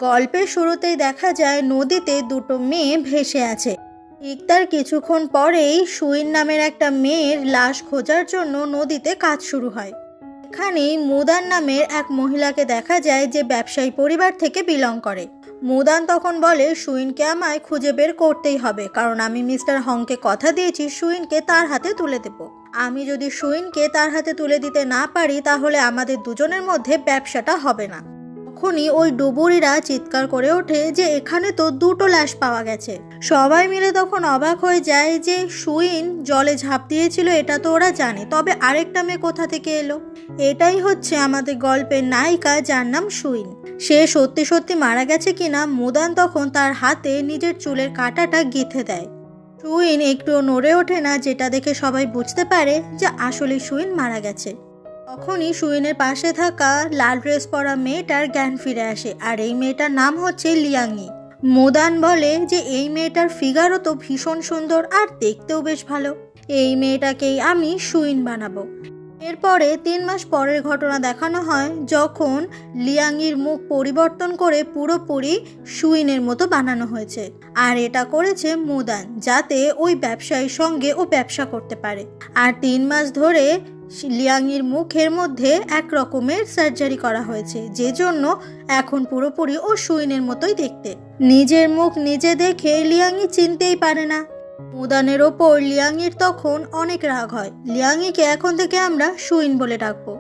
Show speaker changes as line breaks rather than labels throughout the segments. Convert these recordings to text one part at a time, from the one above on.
গল্পের শুরুতেই দেখা যায় নদীতে দুটো মেয়ে ভেসে আছে। ঠিক তার কিছুক্ষণ পরেই সুইন নামের একটা মেয়ের লাশ খোঁজার জন্য নদীতে কাজ শুরু হয়। এখানেই মুদান নামের এক মহিলাকে দেখা যায় যে ব্যবসায়ী পরিবার থেকে বিলং করে। মুদান তখন বলে সুইনকে আমায় খুঁজে বের করতেই হবে, কারণ আমি মিস্টার হংকে কথা দিয়েছি সুইনকে তার হাতে তুলে দেব। আমি যদি সুইনকে তার হাতে তুলে দিতে না পারি তাহলে আমাদের দুজনের মধ্যে ব্যবসাটা হবে না। তখনই ওই ডুবুরিরা চিৎকার করে ওঠে যে এখানে তো দুটো লাশ পাওয়া গেছে। সবাই মিলে তখন অবাক হয়ে যায় যে সুইন জলে ঝাঁপ দিয়েছিল এটা তো ওরা জানে, তবে আরেকটা মেয়ে কোথা থেকে এলো। এটাই হচ্ছে আমাদের গল্পের নায়িকা, যার নাম সুইন। সে সত্যি সত্যি মারা গেছে কিনা মুদান তখন তার হাতে নিজের চুলের কাঁটাটা গেঁথে দেয়। সুইন একটুও নড়ে ওঠে না, যেটা দেখে সবাই বুঝতে পারে যে আসলে সুইন মারা গেছে। তখনই সুইনের পাশে থাকা লাল ড্রেস পরা মেয়েটার জ্ঞান ফিরে আসে, আর এই মেয়েটার নাম হচ্ছে লিয়াংই। মুদান বলে যে এই মেয়েটার ফিগারও তো ভীষণ সুন্দর আর দেখতেও বেশ ভালো, এই মেয়েটাকেই আমি সুইন বানাবো। এরপরে 3 মাস পরের ঘটনা দেখানো হয়, যখন লিয়াংইর মুখ পরিবর্তন করে পুরোপুরি সুইনের মতো বানানো হয়েছে। আর এটা করেছে মুদান, যাতে ওই ব্যবসায়ীর সঙ্গে ও ব্যবসা করতে পারে। আর 3 মাস ধরে লিয়াংইর মুখের মধ্যে এক রকমের সার্জারি করা হয়েছে, যে জন্য এখন পুরোপুরি ও সুইনের মতোই দেখতে। নিজের মুখ নিজে দেখে লিয়াংই চিনতেই পারে না। মুদানের ওপর লিয়াংইর তখন অনেক রাগ হয়। লিয়াংইকে এখন থেকে আমরা সুইন বলে ডাকবো।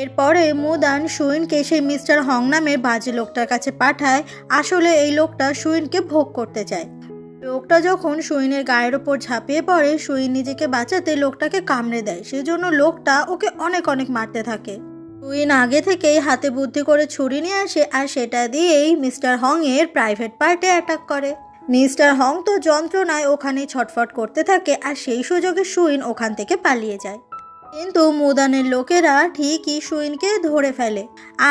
এরপরে মুদান সুইনকে সেই মিস্টার হং নামের বাজে লোকটার কাছে পাঠায়। আসলে এই লোকটা সুইনকে ভোগ করতে চায়। লোকটা যখন সুইনের গায়ের ওপর ঝাঁপিয়ে পড়ে, সুইন নিজেকে বাঁচাতে লোকটাকে কামড়ে দেয়, সেজন্য লোকটা ওকে অনেক অনেক মারতে থাকে। সুইন আগে থেকেই হাতে বুদ্ধি করে ছুরি নিয়ে আসে, আর সেটা দিয়েই মিস্টার হং এর প্রাইভেট পার্টে অ্যাটাক করে। মিস্টার হং তো যন্ত্রণায় ওখানেই ছটফট করতে থাকে, আর সেই সুযোগে সুইন ওখান থেকে পালিয়ে যায়। কিন্তু মুদানের লোকেরা ঠিকই সুইনকে ধরে ফেলে,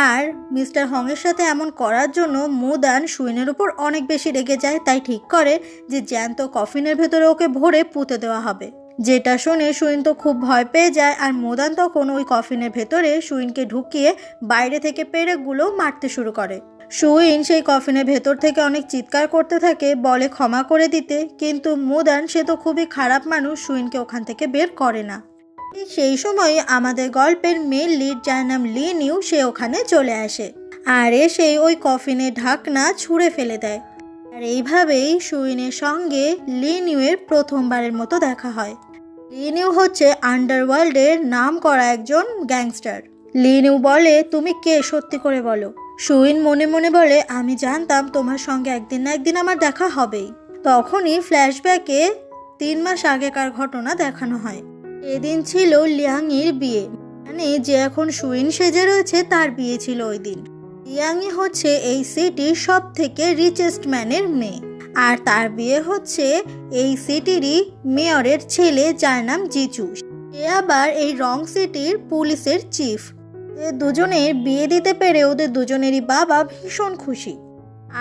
আর মিস্টার হংয়ের সাথে এমন করার জন্য মুদান সুইনের উপর অনেক বেশি রেগে যায়। তাই ঠিক করে যে জ্যান্ত কফিনের ভেতরে ওকে ভরে পুঁতে দেওয়া হবে। যেটা শুনে সুইন তো খুব ভয় পেয়ে যায়, আর মুদান তখন ওই কফিনের ভেতরে সুইনকে ঢুকিয়ে বাইরে থেকে পেরেকগুলো মারতে শুরু করে। সুইন সেই কফিনের ভেতর থেকে অনেক চিৎকার করতে থাকে, বলে ক্ষমা করে দিতে, কিন্তু মুদান সে তো খুবই খারাপ মানুষ, সুইনকে ওখান থেকে বের করে না। সেই সময় আমাদের গল্পের মেন লিড, যার নাম লি নিউ, সে ওখানে চলে আসে আর এসে ওই কফিনের ঢাকনা ছুঁড়ে ফেলে দেয়। আর এইভাবেই সুইনের সঙ্গে লি নিউয়ের প্রথমবারের মতো দেখা হয়। লি নিউ হচ্ছে আন্ডারওয়ার্ল্ডের নাম করা একজন গ্যাংস্টার। লি নিউ বলে, তুমি কে, সত্যি করে বলো। সুইন মনে মনে বলে, আমি জানতাম তোমার সঙ্গে একদিন না একদিন আমার দেখা হবেই। তখনই ফ্ল্যাশব্যাকে 3 মাস আগেকার ঘটনা দেখানো হয়। এদিন ছিল লিয়াংইর বিয়ে, মানে যে এখন সুইন সেজে রয়েছে তার বিয়ে ছিল ওই দিন। লিয়াংই হচ্ছে এই সিটির সব থেকে রিচেস্ট ম্যানের মেয়ে, আর তার বিয়ে হচ্ছে এই সিটিরই মেয়রের ছেলে, যার নাম জিচু। সে আবার এই রং সিটির পুলিশের চিফ। দুজনের বিয়ে দিতে পেরে ওদের দুজনেরই বাবা ভীষণ খুশি।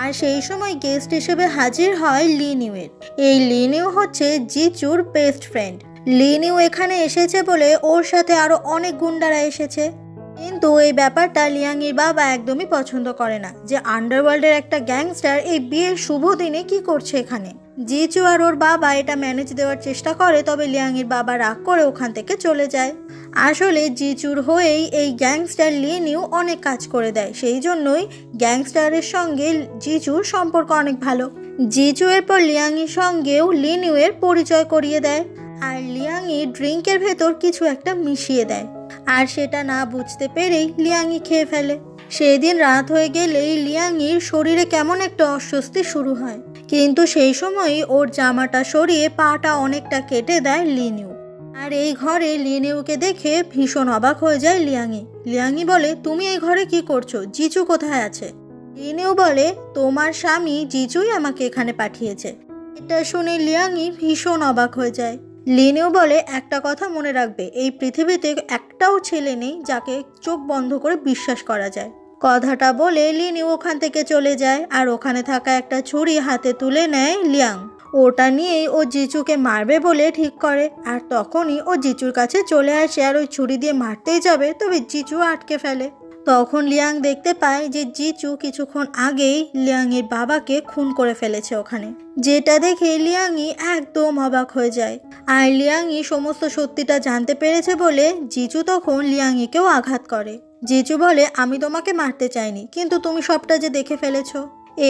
আর সেই সময় গেস্ট হিসেবে হাজির হয় লি নিউয়ের। এই লি নিউ হচ্ছে জিচুর বেস্ট ফ্রেন্ড। লি নিউ এখানে এসেছে বলে ওর সাথে আরো অনেক গুন্ডারা এসেছে, কিন্তু এই ব্যাপারটা লিয়াংইর বাবা একদমই পছন্দ করে না, যে আন্ডারওয়ার্ল্ডের একটা গ্যাংস্টার এই বিয়ের শুভ দিনে কি করছে এখানে। জিচু আর ওর বাবা এটা ম্যানেজ দেওয়ার চেষ্টা করে, তবে লিয়াংইর বাবা রাগ করে ওখান থেকে চলে যায়। আসলে জিচুর হয়েই এই গ্যাংস্টার লি নিউ অনেক কাজ করে দেয়, সেই জন্যই গ্যাংস্টারের সঙ্গে জিচুর সম্পর্ক অনেক ভালো। জিচু এরপর লিয়াংইর সঙ্গেও লি নিউয়ের পরিচয় করিয়ে দেয়, আর লিয়াংই ড্রিঙ্কের ভেতর কিছু একটা মিশিয়ে দেয়, আর সেটা না বুঝতে পেরেই লিয়াংই খেয়ে ফেলে। সেদিন রাত হয়ে গেলেই লিয়াংইর শরীরে কেমন একটা অস্বস্তি শুরু হয়, কিন্তু সেই সময়ই ওর জামাটা সরিয়ে পাটা অনেকটা কেটে দেয় লি নিউ। আর এই ঘরে লি নিউকে দেখে ভীষণ অবাক হয়ে যায় লিয়াংই। লিয়াংই বলে, তুমি এই ঘরে কি করছো, জিচু কোথায় আছে? লি নিউ বলে, তোমার স্বামী জিচুই আমাকে এখানে পাঠিয়েছে। এটা শুনে লিয়াংই ভীষণ অবাক হয়ে যায়। লি নিউ বলে, একটা কথা মনে রাখবে, এই পৃথিবীতে একটাও ছেলে নেই যাকে চোখ বন্ধ করে বিশ্বাস করা যায়। কথাটা বলে লি নিউ ওখান থেকে চলে যায়, আর ওখানে থাকা একটা ছুরি হাতে তুলে নেয় লিয়াং। ওটা নিয়েই ও জিচুকে মারবে বলে ঠিক করে, আর তখনই ও জিচুর কাছে চলে আসে আর ওই ছুরি দিয়ে মারতেই যাবে, তবে জিচু আটকে ফেলে। তখন লিয়াং দেখতে পায় যে জিচু কিছুক্ষণ আগেই লিয়াংয়ের বাবাকে খুন করে ফেলেছে ওখানে, যেটা দেখে লিয়াংই একদম অবাক হয়ে যায়। আর লিয়াংই সমস্ত সত্যিটা জানতে পেরেছে বলে জিচু তখন লিয়াংইকেও আঘাত করে। জিচু বলে, আমি তোমাকে মারতে চাইনি, কিন্তু তুমি সবটা যে দেখে ফেলেছো।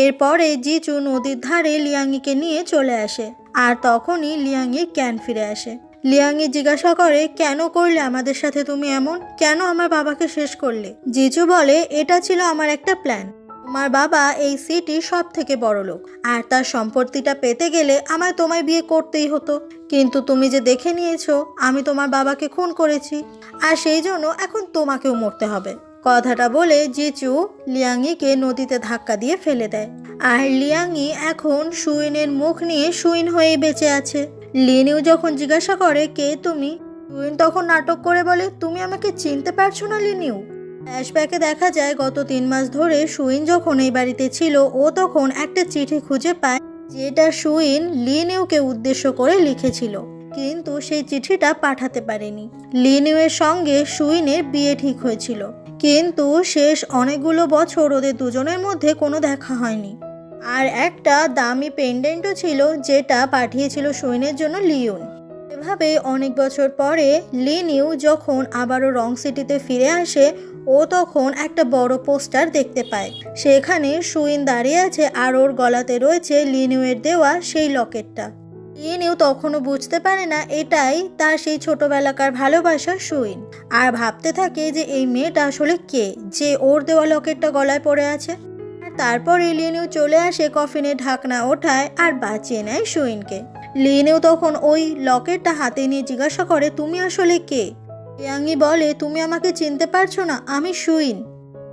এরপরে জিচু নদীর ধারে লিয়াংইকে নিয়ে চলে আসে, আর তখনই লিয়াংয়ের জ্ঞান ফিরে আসে। লিয়াংই জিজ্ঞাসা করে, কেন করলে আমাদের সাথে তুমি এমন, কেন আমার বাবাকে শেষ করলে? জিজু বলে, এটা ছিল আমার একটা প্ল্যান। তোমার বাবা এই সিটির সব থেকে বড় লোক, আর তার সম্পত্তিটা পেতে গেলে আমায় তোমায় বিয়ে করতেই হতো, কিন্তু তুমি যে দেখে নিয়েছো আমি তোমার বাবাকে খুন করেছি, আর সেই জন্য এখন তোমাকেও মরতে হবে। কথাটা বলে জিচু লিয়াংইকে নদীতে ধাক্কা দিয়ে ফেলে দেয়। আর লিয়াংই এখন সুইনের মুখ নিয়ে সুইন হয়ে বেঁচে আছে। লিনিউ যখন জিজ্ঞাসা করে, কে তুমি? সুইন তখন নাটক করে বলে, তুমি আমাকে চিনতে পারছো না লিনিউ? ফ্ল্যাশব্যাকে দেখা যায় গত 3 মাস ধরে সুইন যখন এই বাড়িতে ছিল, ও তখন একটা চিঠি খুঁজে পায় যেটা সুইন লিনিউকে উদ্দেশ্য করে লিখেছিল, কিন্তু সেই চিঠিটা পাঠাতে পারেনি। লিনিউয়ের সঙ্গে সুইনের বিয়ে ঠিক হয়েছিল, কিন্তু শেষ অনেকগুলো বছর ওদের দুজনের মধ্যে কোনো দেখা হয়নি। আর একটা দামি পেন্ডেন্টও ছিল যেটা পাঠিয়েছিল সুইনের জন্য লিওন। এভাবে অনেক বছর পরে লিনিউ যখন আবারও রং সিটিতে ফিরে আসে, ও তখন একটা বড় পোস্টার দেখতে পায়। সেখানে সুইন দাঁড়িয়ে আছে আর ওর গলাতে রয়েছে লিনিউয়ের দেওয়া সেই লকেটটা। লিনিউ তখনও বুঝতে পারে না এটাই তার সেই ছোটবেলাকার ভালোবাসা সুইন, আর ভাবতে থাকে যে এই মেয়েটা আসলে কে, যে ওর দেওয়া লকেটটা গলায় পড়ে আছে। তারপর লিনিউ চলে আসে, কফিনের ঢাকনা ওঠায় আর বাঁচিয়ে নেয় সুইনকে। লিনিউ তখন ওই লকেটটা হাতে নিয়ে জিজ্ঞাসা করে, তুমি আসলে কে? লিয়াংই বলে, তুমি আমাকে চিনতে পারছো না, আমি সুইন।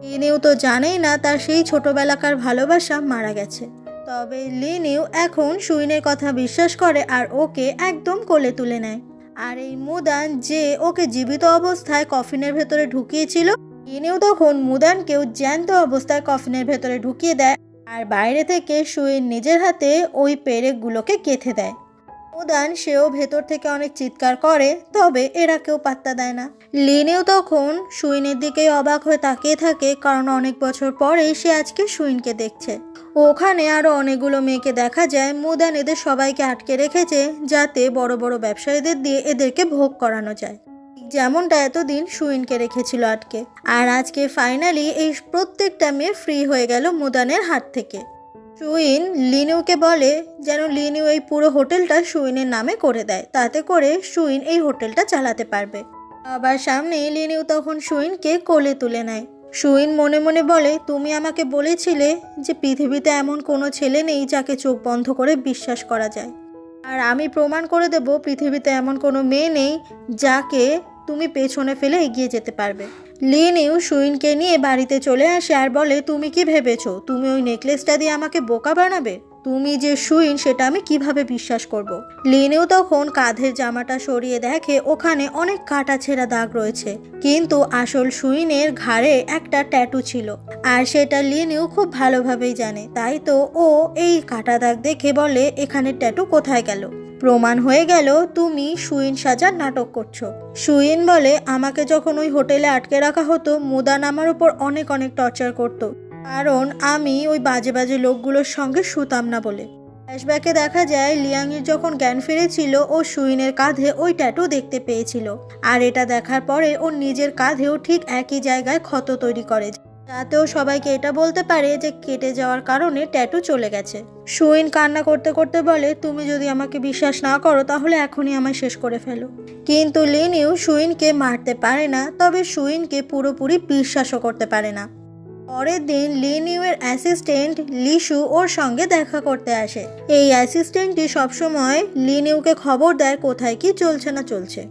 লিনিউ তো জানেই না তার সেই ছোটবেলাকার ভালোবাসা মারা গেছে। তবে লিনিউ এখন সুইনের কথা বিশ্বাস করে আর ওকে একদম কোলে তুলে নেয়। আর এই মুদান যে ওকে জীবিত অবস্থায় কফিনের ভেতরে ঢুকিয়েছিল, লিনিউ তখন মুদানকেও জ্যান্ত অবস্থায় কফিনের ভেতরে ঢুকিয়ে দেয়, আর বাইরে থেকে সুইন নিজের হাতে ওই পেরেকগুলোকে গেঁথে দেয়। মুদান সেও ভেতর থেকে অনেক চিৎকার করে, তবে এরা কেউ পাত্তা দেয় না। লিনিউ তখন সুইনের দিকেই অবাক হয়ে তাকিয়ে থাকে, কারণ অনেক বছর পরে সে আজকে সুইনকে দেখছে। ওখানে আরো অনেকগুলো মেয়েকে দেখা যায়। মুদান এদের সবাইকে আটকে রেখেছে যাতে বড় বড় ব্যবসায়ীদের দিয়ে এদেরকে ভোগ করানো যায়, যেমনটা এতদিন সুইনকে রেখেছিল আটকে। আর আজকে ফাইনালি এই প্রত্যেকটা মেয়ে ফ্রি হয়ে গেল মুদানের হাত থেকে। সুইন লিনিউকে বলে যেন লিনিউ এই পুরো হোটেলটা সুইনের নামে করে দেয়, তাতে করে সুইন এই হোটেলটা চালাতে পারবে। আবার সামনে লিনিউ তখন সুইনকে কোলে তুলে নেয়। সুইন মনে মনে বলে, তুমি আমাকে বলেছিলে যে পৃথিবীতে এমন কোনো ছেলে নেই যাকে চোখ বন্ধ করে বিশ্বাস করা যায়, আর আমি প্রমাণ করে দেব পৃথিবীতে এমন কোনো মেয়ে নেই যাকে তুমি পেছনে ফেলে এগিয়ে যেতে পারবে। লিনিউ সুইনকে নিয়ে বাড়িতে চলে আসে আর বলে, তুমি কি ভেবেছো তুমি ওই নেকলেসটা দিয়ে আমাকে বোকা বানাবে? তুমি যে সুইন সেটা আমি কিভাবে বিশ্বাস করব? লিনিউ তখন কাঁধের জামাটা সরিয়ে দেখে ওখানে অনেক কাটা ছেঁড়া দাগ রয়েছে, কিন্তু আসল সুইনের ঘাড়ে একটা ট্যাটু ছিল, আর সেটা লিনিউ খুব ভালোভাবেই জানে। তাই তো ও এই কাটা দাগ দেখে বলে, এখানে ট্যাটু কোথায় গেল? প্রমাণ হয়ে গেল তুমি সুইন সাজার নাটক করছো। সুইন বলে, আমাকে যখন ওই হোটেলে আটকে রাখা হতো, মুদান আমার উপর অনেক অনেক টর্চার করতো, কারণ আমি ওই বাজে বাজে লোকগুলোর সঙ্গে শুতাম না বলে। ফ্ল্যাশব্যাকে দেখা যায় লিয়াংয়ের যখন জ্ঞান ফিরেছিল, ও সুইনের কাঁধে ওই ট্যাটু দেখতে পেয়েছিল, আর এটা দেখার পরে ও নিজের কাঁধেও ঠিক একই জায়গায় ক্ষত তৈরি করে, যাতেও সবাইকে এটা বলতে পারে যে কেটে যাওয়ার কারণে ট্যাটু চলে গেছে। সুইন কান্না করতে করতে বলে, তুমি যদি আমাকে বিশ্বাস না করো তাহলে এখনই আমায় শেষ করে ফেলো। কিন্তু লিনিউ সুইনকে মারতে পারে না, তবে সুইনকে পুরোপুরি বিশ্বাসও করতে পারে না। পরের দিন লিনিউয়ের অ্যাসিস্ট্যান্ট লিশু ওর সঙ্গে দেখা করতে আসে। এই অ্যাসিস্ট্যান্টটি সবসময় লিনিউকে খবর দেয় কোথায় কি চলছে না চলছে।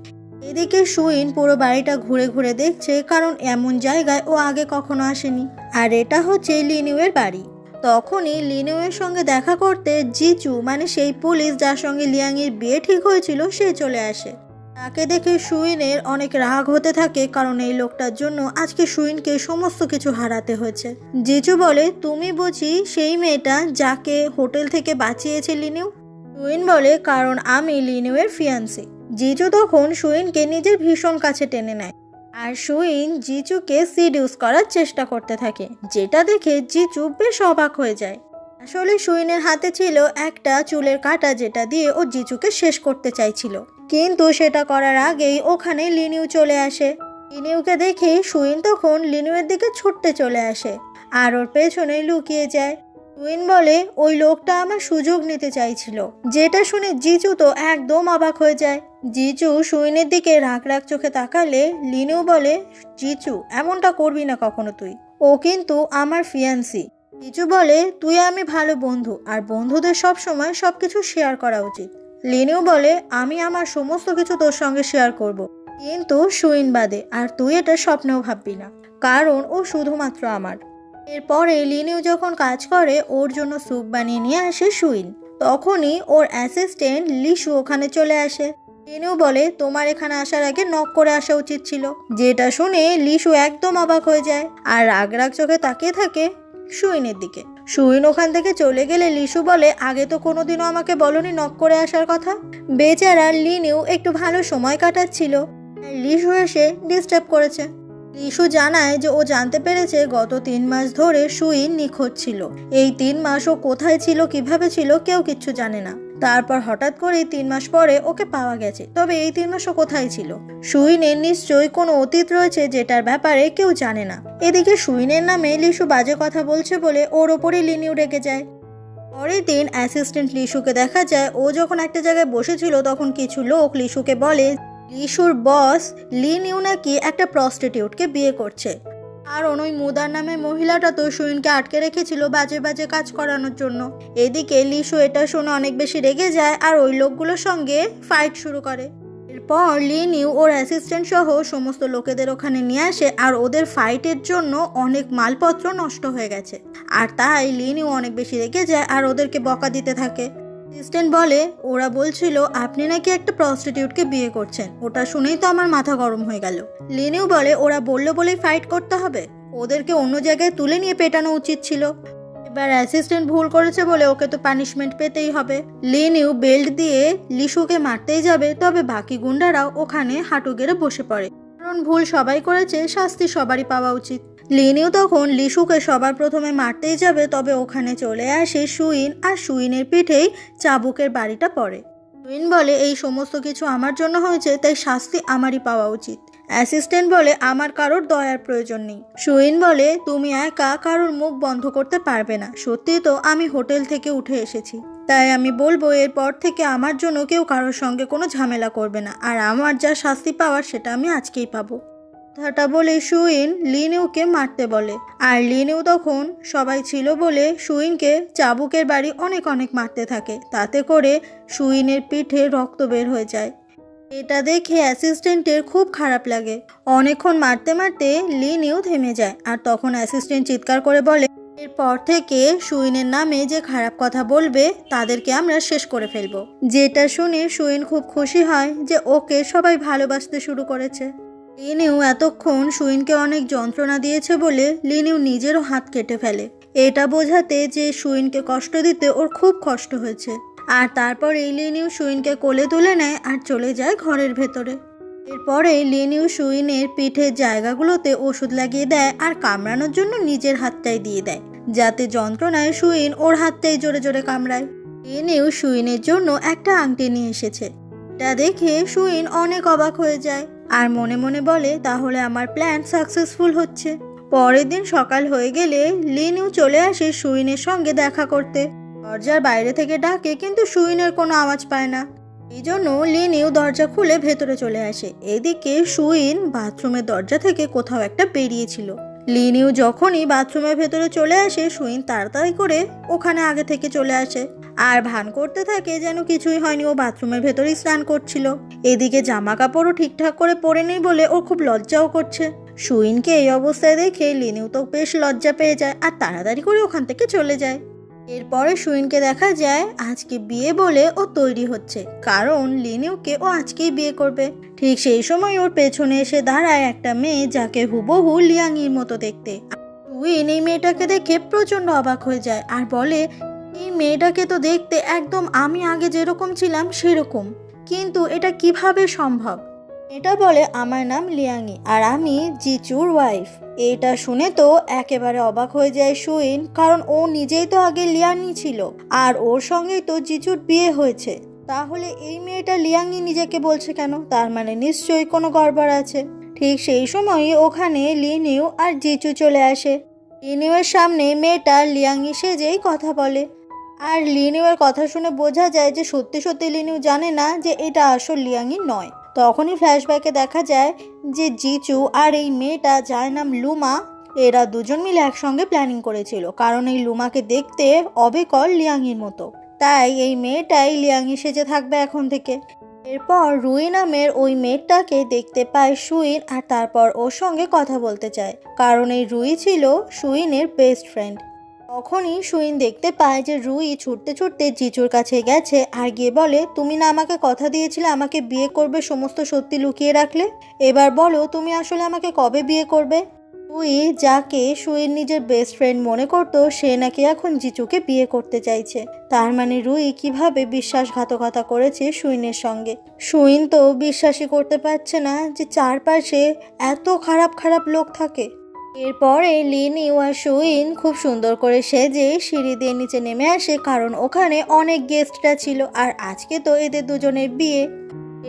এদিকে সুইন পুরো বাড়িটা ঘুরে ঘুরে দেখছে, কারণ এমন জায়গায় ও আগে কখনো আসেনি, আর এটা হচ্ছে লিনিউয়ের বাড়ি। তখনই লিনিউয়ের সঙ্গে দেখা করতে জিচু, মানে সেই পুলিশ যার সঙ্গে লিয়াংয়ের বিয়ে ঠিক হয়েছিল, সে চলে আসে। তাকে দেখে সুইনের অনেক রাগ হতে থাকে, কারণ এই লোকটার জন্য আজকে সুইনকে সমস্ত কিছু হারাতে হয়েছে। জিচু বলে, তুমি বুঝি সেই মেয়েটা যাকে হোটেল থেকে বাঁচিয়েছে লিনিউ? সুইন বলে, কারণ আমি লিনিউয়ের ফিয়ান্সি। জিজু তখন সুইনকে নিজের ভীষণ কাছে টেনে নেয়, আর সুইন জিচুকে সিডিউস করার চেষ্টা করতে থাকে, যেটা দেখে জিচু বেশ অবাক হয়ে যায়। আসলে সুইনের হাতে ছিল একটা চুলের কাঁটা, যেটা দিয়ে ও জিচুকে শেষ করতে চাইছিল, কিন্তু সেটা করার আগেই ওখানে লিনিউ চলে আসে। লিনিউকে দেখে সুইন তখন লিনিউয়ের দিকে ছুটতে চলে আসে আর ওর পেছনে লুকিয়ে যায়। সুইন বলে, ওই লোকটা আমার সুযোগ নিতে চাইছিল, যেটা শুনে জিচু তো একদম অবাক হয়ে যায়। জিচু সুইনের দিকে রাগ রাগ চোখে তাকালে লিনিউ বলে, জিচু এমনটা করবি না কখনো তুই, ও কিন্তু আমার ফিয়ান্সি। জিচু বলে, তুই আমি ভালো বন্ধু, আর বন্ধুদের সব সময় সবকিছু শেয়ার করা উচিত। লিনিউ বলে, আমি আমার সমস্ত কিছু তোর সঙ্গে শেয়ার করব, কিন্তু সুইন বাদে, আর তুই এটা স্বপ্নেও ভাববি না, কারণ ও শুধুমাত্র আমার। এরপরে লিনিউ যখন কাজ করে ওর জন্য স্যুপ বানিয়ে নিয়ে আসে সুইন, তখনই ওর অ্যাসিস্ট্যান্ট লিশু ওখানে চলে আসে। লিনিউ বলে, তোমার এখানে আসার আগে নক করে আসা উচিত ছিল, যেটা শুনে লিশু একদম অবাক হয়ে যায় আর রাগ রাগ চোখে তাকিয়ে থাকে সুইনের দিকে। সুইন ওখান থেকে চলে গেলে লিশু বলে, আগে তো কোনোদিনও আমাকে বলনি নক করে আসার কথা। বেচারা লিনিউ একটু ভালো সময় কাটাচ্ছিল, লিশু এসে ডিস্টার্ব করেছে। লিশু জানায় যে ও জানতে পেরেছে গত 3 মাস ধরে সুইন নিখোঁজ ছিল। এই 3 মাস ও কোথায় ছিল, কিভাবে ছিল, কেউ কিচ্ছু জানে না। তারপর হঠাৎ করে 3 মাস পরে ওকে পাওয়া গেছে, তবে এই 3 মাস ও কোথায় ছিল? সুইনের নিশ্চয়ই কোনো অতীত রয়েছে যেটার ব্যাপারে কেউ জানে না। এদিকে সুইনের নামে লিশু বাজে কথা বলছে বলে ওর ওপরে লিনিউ রেগে যায়। পরের দিন অ্যাসিস্ট্যান্ট লিশুকে দেখা যায় ও যখন একটা জায়গায় বসেছিল তখন কিছু লোক লিশুকে বলে লিশুর বস লিনিউ নাকি একটা প্রস্টিটিউটকে বিয়ে করছে। আর ওই মুদার নামে মহিলাটা তো সুইনকে আটকে রেখেছিল বাজে বাজে কাজ করানোর জন্য। এদিকে লিশু এটা শুনে অনেক বেশি রেগে যায় আর ওই লোকগুলোর সঙ্গে ফাইট শুরু করে। এরপর লিনিউ ওর অ্যাসিস্ট্যান্ট সহ সমস্ত লোকেদের ওখানে নিয়ে আসে আর ওদের ফাইটের জন্য অনেক মালপত্র নষ্ট হয়ে গেছে। আর তাই লিনিউ অনেক বেশি রেগে যায় আর ওদেরকে বকা দিতে থাকে। অ্যাসিস্ট্যান্ট বলে, ওরা বলছিল আপনি নাকি একটা প্রস্টিটিউটকে বিয়ে করছেন, ওটা শুনেই তো আমার মাথা গরম হয়ে গেল। লিনিউ বলে, ওরা বললো বলেই ফাইট করতে হবে, ওদেরকে অন্য জায়গায় তুলে নিয়ে পেটানো উচিত ছিল। এবার অ্যাসিস্ট্যান্ট ভুল করেছে বলে ওকে তো পানিশমেন্ট পেতেই হবে। লিনিউ বেল্ট দিয়ে লিশুকে মারতেই যাবে, তবে বাকি গুন্ডারাও ওখানে হাঁটু গেড়ে বসে পড়ে, কারণ ভুল সবাই করেছে, শাস্তি সবারই পাওয়া উচিত। লিনিউ তখন লিশুকে সবার প্রথমে মারতেই যাবে, তবে ওখানে চলে আসে সুইন আর সুইনের পিঠেই চাবুকের বাড়িটা পড়ে। সুইন বলে, এই সমস্ত কিছু আমার জন্য হয়েছে, তাই শাস্তি আমারই পাওয়া উচিত। অ্যাসিস্ট্যান্ট বলে, আমার কারোর দয়ার প্রয়োজন নেই। সুইন বলে, তুমি একা কারোর মুখ বন্ধ করতে পারবে না, সত্যি তো আমি হোটেল থেকে উঠে এসেছি, তাই আমি বলবো এরপর থেকে আমার জন্য কেউ কারোর সঙ্গে কোনো ঝামেলা করবে না, আর আমার যা শাস্তি পাওয়ার সেটা আমি আজকেই পাবো। কথাটা বলে সুইন লিনিউকে মারতে বলে, আর লিনিউ তখন সবাই ছিল বলে সুইনকে চাবুকের বাড়ি অনেক অনেক মারতে থাকে, তাতে করে সুইনের পিঠে রক্ত বের হয়ে যায়। এটা দেখে অ্যাসিস্ট্যান্টের খুব খারাপ লাগে। অনেকক্ষণ মারতে মারতে লিনিউ থেমে যায়, আর তখন অ্যাসিস্ট্যান্ট চিৎকার করে বলে, এরপর থেকে সুইনের নামে যে খারাপ কথা বলবে তাদেরকে আমরা শেষ করে ফেলবো। যেটা শুনে সুইন খুব খুশি হয় যে ওকে সবাই ভালোবাসতে শুরু করেছে। লিনিউ এতক্ষণ সুইনকে অনেক যন্ত্রণা দিয়েছে বলে লিনিউ নিজেরও হাত কেটে ফেলে, এটা বোঝাতে যে সুইনকে কষ্ট দিতে ওর খুব কষ্ট হয়েছে। আর তারপর এই লিনিউ সুইনকে কোলে তুলে নেয় আর চলে যায় ঘরের ভেতরে। এরপরে লিনিউ সুইনের পিঠের জায়গাগুলোতে ওষুধ লাগিয়ে দেয় আর কামড়ানোর জন্য নিজের হাতটাই দিয়ে দেয়, যাতে যন্ত্রণায় সুইন ওর হাতটাই জোরে জোরে কামড়ায়। লিনিউ সুইনের জন্য একটা আংটি নিয়ে এসেছে, এটা দেখে সুইন অনেক অবাক হয়ে যায় আর মনে মনে বলে, তাহলে আমার প্ল্যান সাকসেসফুল হচ্ছে। পরের দিন সকাল হয়ে গেলে লিনিউ চলে আসে সুইনের সঙ্গে দেখা করতে। দরজার বাইরে থেকে ডাকে, কিন্তু সুইনের কোনো আওয়াজ পায় না। এই জন্য লিনিউ দরজা খুলে ভেতরে চলে আসে। এদিকে সুইন বাথরুমের দরজা থেকে কোথাও একটা বেরিয়েছিল। লিনিউ যখনই বাথরুমের ভেতরে চলে আসে, সুইন তাড়াতাড়ি করে ওখানে আগে থেকে চলে আসে আর ভান করতে থাকে যেন কিছুই হয়নি, ও বাথরুমের ভেতরেই স্নান করছিল। এদিকে জামা কাপড়ও ঠিকঠাক করে পরে নেই বলে ওর খুব লজ্জাও করছে। সুইনকে এই অবস্থায় দেখে লিনিউ তো বেশ লজ্জা পেয়ে যায় আর তাড়াতাড়ি করে ওখান থেকে চলে যায়। এরপরে সুইনকে দেখা যায় আজকে বিয়ে বলে ও তৈরি হচ্ছে, কারণ লিনিউকে ও আজকেই বিয়ে করবে। ঠিক সেই সময় ওর পেছনে এসে দাঁড়ায় একটা মেয়ে, যাকে হুবহু লিয়াংয়ের মতো দেখতে। সুইন এই মেয়েটাকে দেখে প্রচন্ড অবাক হয়ে যায় আর বলে, এই মেয়েটাকে তো দেখতে একদম আমি আগে যেরকম ছিলাম সেরকম, কিন্তু এটা কিভাবে সম্ভব? এটা বলে আমার নাম লিয়াংই আর আমি জিচুর ওয়াইফ। এটা শুনে তো একেবারে অবাক হয়ে যায় সুইন, কারণ ও নিজেই তো আগে লিয়াংই ছিল আর ওর সঙ্গেই তো জিচুর বিয়ে হয়েছে। তাহলে এই মেয়েটা লিয়াংই নিজেকে বলছে কেন? তার মানে নিশ্চয়ই কোনো গড়বড় আছে। ঠিক সেই সময়ই ওখানে লিনিউ আর জিচু চলে আসে। লিনিউয়ের সামনে মেয়েটা লিয়াংই সেজেই কথা বলে, আর লিনিউয়ের কথা শুনে বোঝা যায় যে সত্যি সত্যি লিনিউ জানে না যে এটা আসল লিয়াংই নয়। তখনই ফ্ল্যাশব্যাকে দেখা যায় যে জিচু আর এই মেয়েটা যার নাম লুমা, এরা দুজন মিলে একসঙ্গে প্ল্যানিং করেছিল, কারণ এই লুমাকে দেখতে অবিকল লিয়াংয়ের মতো। তাই এই মেয়েটাই লিয়াংই সেজে থাকবে এখন থেকে। এরপর রুই নামের ওই মেয়েটাকে দেখতে পায় সুইন, আর তারপর ওর সঙ্গে কথা বলতে চায়, কারণ এই রুই ছিল সুইনের বেস্ট ফ্রেন্ড। তখনই সুইন দেখতে পায় যে রুই ছুটতে ছুটতে জিচুর কাছে গেছে আর গিয়ে বলে, তুমি না আমাকে কথা দিয়েছিলে আমাকে বিয়ে করবে, সমস্ত সত্যি লুকিয়ে রাখলে, এবার বলো তুমি আসলে আমাকে কবে বিয়ে করবে? রুই, যাকে সুইন নিজের বেস্ট ফ্রেন্ড মনে করতো, সে নাকি এখন জিচুকে বিয়ে করতে চাইছে। তার মানে রুই কিভাবে বিশ্বাসঘাতকতা করেছে সুইনের সঙ্গে। সুইন তো বিশ্বাসই করতে পারছে না যে চারপাশে এত খারাপ খারাপ লোক থাকে। এরপরে লিনিউ আর সুইন খুব সুন্দর করে সেজে সিঁড়ি দিয়ে নিচে নেমে আসে, কারণ ওখানে অনেক গেস্টরা ছিল আর আজকে তো এদের দুজনের বিয়ে।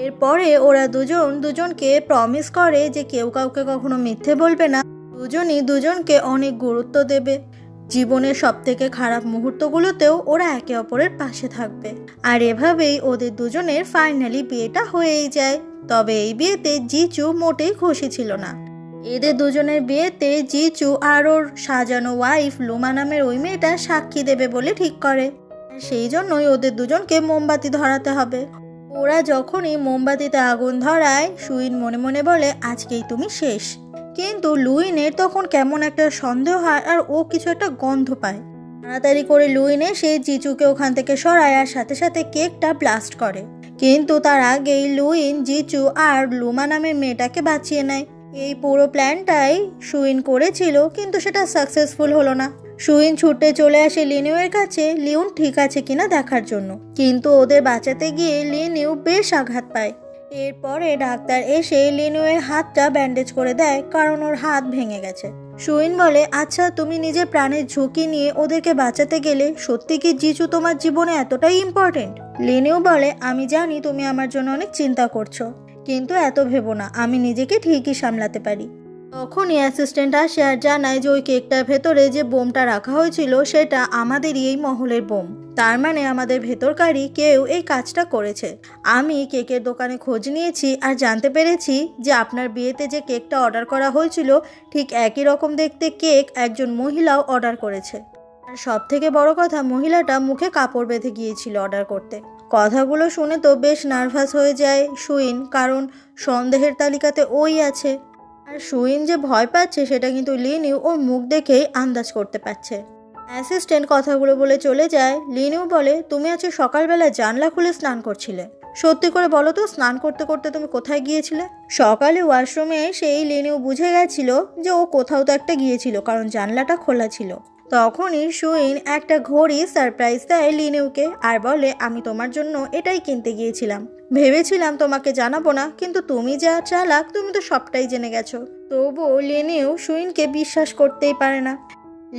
এরপরে ওরা দুজন দুজনকে প্রমিস করে যে কেউ কাউকে কখনো মিথ্যে বলবে না, দুজনই দুজনকে অনেক গুরুত্ব দেবে, জীবনের সব থেকে খারাপ মুহূর্তগুলোতেও ওরা একে অপরের পাশে থাকবে। আর এভাবেই ওদের দুজনের ফাইনালি বিয়েটা হয়েই যায়। তবে এই বিয়েতে জিচু মোটেই খুশি ছিল না। এদের দুজনের বিয়েতে জিচু আর ওর সাজানো ওয়াইফ লুমা নামের ওই মেয়েটা সাক্ষী দেবে বলে ঠিক করে। সেই জন্যই ওদের দুজনকে মোমবাতি ধরাতে হবে। ওরা যখনই মোমবাতিতে আগুন ধরায়, সুইন মনে মনে বলে আজকেই তুমি শেষ। কিন্তু লুইনের তখন কেমন একটা সন্দেহ হয় আর ও কিছু একটা গন্ধ পায়। তাড়াতাড়ি করে লুইন এসে জিচুকে ওখান থেকে সরায় আর সাথে সাথে কেকটা ব্লাস্ট করে। কিন্তু তার আগেই লুইন জিচু আর লুমা নামের মেয়েটাকে বাঁচিয়ে নেয়। এই পুরো প্ল্যানটাই সুইন করেছিল, কিন্তু সেটা সাকসেসফুল হলো না। সুইন ছুটে চলে আসে লিনিউয়ের কাছে লিওন ঠিক আছে কিনা দেখার জন্য, কিন্তু ওদের বাঁচাতে গিয়ে লিনিউ বেশ আঘাত পায়। এরপরে ডাক্তার এসে লিনিউয়ের হাতটা ব্যান্ডেজ করে দেয়, কারণ ওর হাত ভেঙে গেছে। সুইন বলে, আচ্ছা তুমি নিজের প্রাণের ঝুঁকি নিয়ে ওদেরকে বাঁচাতে গেলে, সত্যি কি জিচু তোমার জীবনে এতটাই ইম্পর্টেন্ট? লিনিউ বলে, আমি জানি তুমি আমার জন্য অনেক চিন্তা করছো, কিন্তু এত ভেবো না, আমি নিজেকে ঠিকই সামলাতে পারি। তখনই অ্যাসিস্ট্যান্ট আসে আর জানায় যে ওই কেকটার ভেতরে যে বোমটা রাখা হয়েছিল সেটা আমাদেরই এই মহলের বোম। তার মানে আমাদের ভেতরকারই কেউ এই কাজটা করেছে। আমি কেকের দোকানে খোঁজ নিয়েছি আর জানতে পেরেছি যে আপনার বিয়েতে যে কেকটা অর্ডার করা হয়েছিল ঠিক একই রকম দেখতে কেক একজন মহিলাও অর্ডার করেছে। আর সব থেকে বড় কথা, মহিলাটা মুখে কাপড় বেঁধে গিয়েছিল অর্ডার করতে। কথাগুলো শুনে তো বেশ নার্ভাস হয়ে যায় সুইন, কারণ সন্দেহের তালিকাতে ওই আছে। আর সুইন যে ভয় পাচ্ছে সেটা কিন্তু লিনিউ ওর মুখ দেখেই আন্দাজ করতে পারছে। অ্যাসিস্ট্যান্ট কথাগুলো বলে চলে যায়। লিনিউ বলে, তুমি আজকে সকালবেলা জানলা খুলে স্নান করছিলে, সত্যি করে বলো তো স্নান করতে করতে তুমি কোথায় গিয়েছিলে? সকালে ওয়াশরুমে সেই লিনিউ বুঝে গেছিল যে ও কোথাও তো একটা গিয়েছিল, কারণ জানলাটা খোলা ছিল। তখনই সুইন একটা ঘড়ি সারপ্রাইজ দেয় লিনিউকে আর বলে, আমি তোমার জন্য এটাই কিনতে গিয়েছিলাম, ভেবেছিলাম তোমাকে জানাবো না, কিন্তু তুমি যা চালাক, তুমি তো সবটাই জেনে গেছো। তবুও লিনিউ সুইনকে বিশ্বাস করতেই পারে না।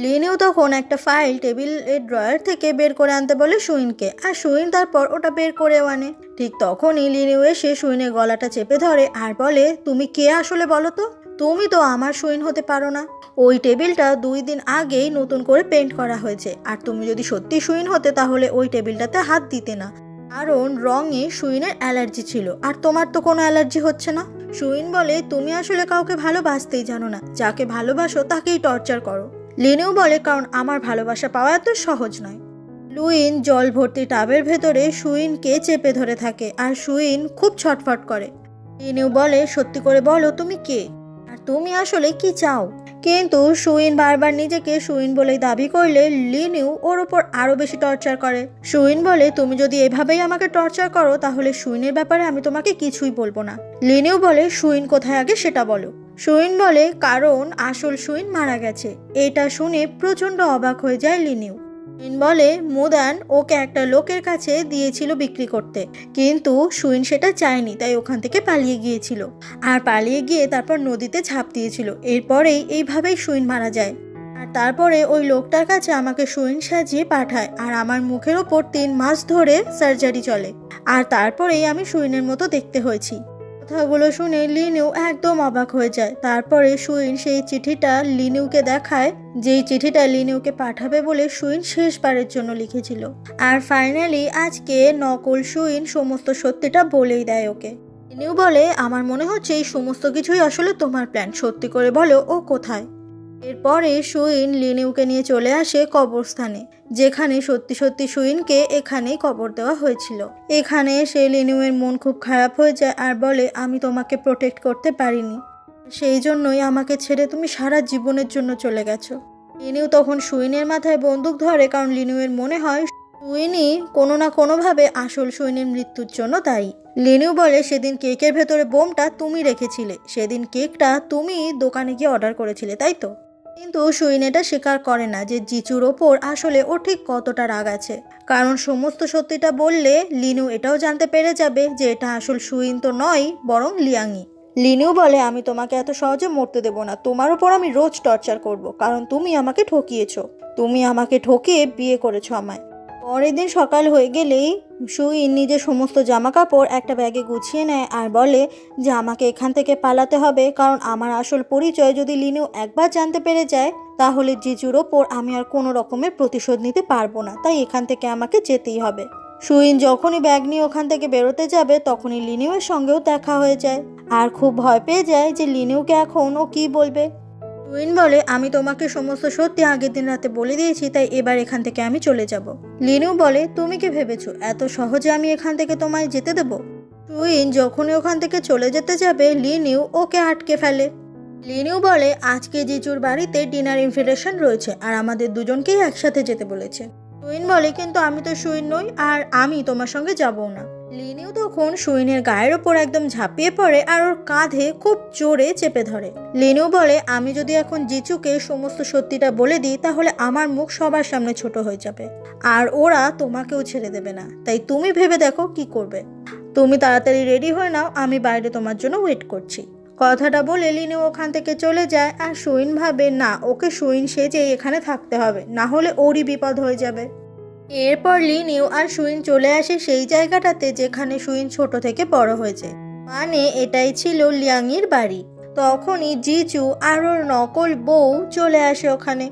লিনিউ তখন একটা ফাইল টেবিলের ড্রয়ার থেকে বের করে আনতে বলে সুইনকে, আর সুইন তারপর ওটা বের করেও আনে। ঠিক তখনই লিনিউ এসে সুইনের গলাটা চেপে ধরে আর বলে, তুমি কে আসলে বলো তো? তুমি তো আমার সুইন হতে পারো না। ওই টেবিলটা 2 দিন আগেই নতুন করে পেন্ট করা হয়েছে, আর তুমি যদি সত্যি সুইন হতে তাহলে ওই টেবিলটাতে হাত দিতে না, কারণ রঙে সুইনের অ্যালার্জি ছিল, আর তোমার তো কোনো অ্যালার্জি হচ্ছে না। সুইন বলে, তুমি আসলে কাউকে ভালোবাসতেই জানো না, যাকে ভালোবাসো তাকেই টর্চার করো। লিনিউ বলে, কারণ আমার ভালোবাসা পাওয়া এত সহজ নয়। লুইন জল ভর্তি টাবের ভেতরে সুইনকে চেপে ধরে থাকে আর সুইন খুব ছটফট করে। লিনিউ বলে, সত্যি করে বলো তুমি কে, আর তুমি আসলে কি চাও? কিন্তু সুইন বারবার নিজেকে সুইন বলেই দাবি করলে লিনিউ ওর ওপর আরো বেশি টর্চার করে। সুইন বলে, তুমি যদি এভাবেই আমাকে টর্চার করো তাহলে সুইনের ব্যাপারে আমি তোমাকে কিছুই বলবো না। লিনিউ বলে, সুইন কোথায় আগে সেটা বলো। সুইন বলে, কারণ আসল সুইন মারা গেছে। এটা শুনে প্রচন্ড অবাক হয়ে যায় লিনিউ। সুইন বলে মুদান ওকে একটা লোকের কাছে দিয়েছিল বিক্রি করতে, কিন্তু সুইন সেটা চায়নি, তাই ওখান থেকে পালিয়ে গিয়েছিল। আর পালিয়ে গিয়ে তারপর নদীতে ঝাঁপ দিয়েছিল। এরপরেই এইভাবেই সুইন মারা যায়। আর তারপরে ওই লোকটার কাছে আমাকে সুইন সাজিয়ে পাঠায়, আর আমার মুখের ওপর 3 মাস ধরে সার্জারি চলে। আর তারপরেই আমি সুইনের মতো দেখতে হয়েছি। কথাগুলো শুনে লিনিউ একদম অবাক হয়ে যায়। তারপরে সুইন সেই চিঠিটা লিনিউকে দেখায়, যেই চিঠিটা লিনিউকে পাঠাবে বলে সুইন শেষবারের জন্য লিখেছিল। আর ফাইনালি আজকে নকল সুইন সমস্ত সত্যিটা বলেই দেয় ওকে। লিনিউ বলে আমার মনে হচ্ছে এই সমস্ত কিছুই আসলে তোমার প্ল্যান, সত্যি করে বলো ও কোথায়। এরপরে সুইন লিনিউকে নিয়ে চলে আসে কবরস্থানে, যেখানে সত্যি সত্যি সুইনকে এখানেই কবর দেওয়া হয়েছিল। এখানে সে লিনিউয়ের মন খুব খারাপ হয়ে যায় আর বলে আমি তোমাকে প্রোটেক্ট করতে পারিনি, সেই জন্যই আমাকে ছেড়ে তুমি সারা জীবনের জন্য চলে গেছো। লিনিউ তখন সুইনের মাথায় বন্দুক ধরে, কারণ লিনিউয়ের মনে হয় সুইনই কোনো না কোনোভাবে আসল সুইনের মৃত্যুর জন্য দায়ী। লিনিউ বলে সেদিন কেকের ভেতরে বোমটা তুমি রেখেছিলে, সেদিন কেকটা তুমি দোকানে গিয়ে অর্ডার করেছিলে, তাই তো? কিন্তু সুইন এটা স্বীকার করে না যে জিচুর ওপর আসলে ও ঠিক কতটা রাগ আছে, কারণ সমস্ত সত্যিটা বললে লিনিউ এটাও জানতে পেরে যাবে যে এটা আসল সুইন তো নয়, বরং লিয়াংই। লিনিউ বলে আমি তোমাকে এত সহজে মরতে দেব না, তোমার ওপর আমি রোজ টর্চার করব, কারণ তুমি আমাকে ঠকিয়েছো, তুমি আমাকে ঠকিয়ে বিয়ে করেছো আমায়। পরের দিন সকাল হয়ে গেলেই সুইন নিজের সমস্ত জামা কাপড় একটা ব্যাগে গুছিয়ে নেয় আর বলে যে আমাকে এখান থেকে পালাতে হবে, কারণ আমার আসল পরিচয় যদি লিনিউ একবার জানতে পেরে যায় তাহলে জিজুর ওপর আমি আর কোনো রকমের প্রতিশোধ নিতে পারবো না, তাই এখান থেকে আমাকে যেতেই হবে। সুইন যখনই ব্যাগ নিয়ে ওখান থেকে বেরোতে যাবে তখনই লিনিউয়ের সঙ্গেও দেখা হয়ে যায় আর খুব ভয় পেয়ে যায় যে লিনিউকে এখন ও কী বলবে। সুইন বলে আমি তোমাকে সমস্ত সত্যি আগের দিন রাতে বলে দিয়েছি, তাই এবার এখান থেকে আমি চলে যাব। লিনিউ বলে তুমি কি ভেবেছো এত সহজে আমি এখান থেকে তোমায় যেতে দেব? সুইন যখনই ওখান থেকে চলে যেতে যাবে লিনিউ ওকে আটকে ফেলে। লিনিউ বলে আজকে জিজুর বাড়িতে ডিনার ইনভিটেশন রয়েছে আর আমাদের দুজনকেই একসাথে যেতে বলেছে। সুইন বলে কিন্তু আমি তো সুইন নই আর আমি তোমার সঙ্গে যাবও না। লিনিউ তখন সুইনের গায়ের ওপর একদম ঝাঁপিয়ে পড়ে আর ওর কাঁধে খুব জোরে চেপে ধরে। লিনিউ বলে আমি যদি এখন জিচুকে সমস্ত সত্যিটা বলে দিই তাহলে আমার মুখ সবার সামনে ছোট হয়ে যাবে আর ওরা তোমাকেও ছেড়ে দেবে না, তাই তুমি ভেবে দেখো কি করবে। তুমি তাড়াতাড়ি রেডি হয়ে নাও, আমি বাইরে তোমার জন্য ওয়েট করছি। কথাটা বলে লিনিউ ওখান থেকে চলে যায় আর সুইন ভাবে না ওকে সুইন সেজেই এখানে থাকতে হবে, না হলে ওরই বিপদ হয়ে যাবে। এরপর লিনিউ আর সুইন চলে আসে সেই জায়গাটাতে যেখানে সুইন ছোট থেকে বড় হয়েছে, মানে এটাই ছিল লিয়াংয়ের বাড়ি। তখনই জিচু আর ওর নকল বউ চলে আসে ওখানে,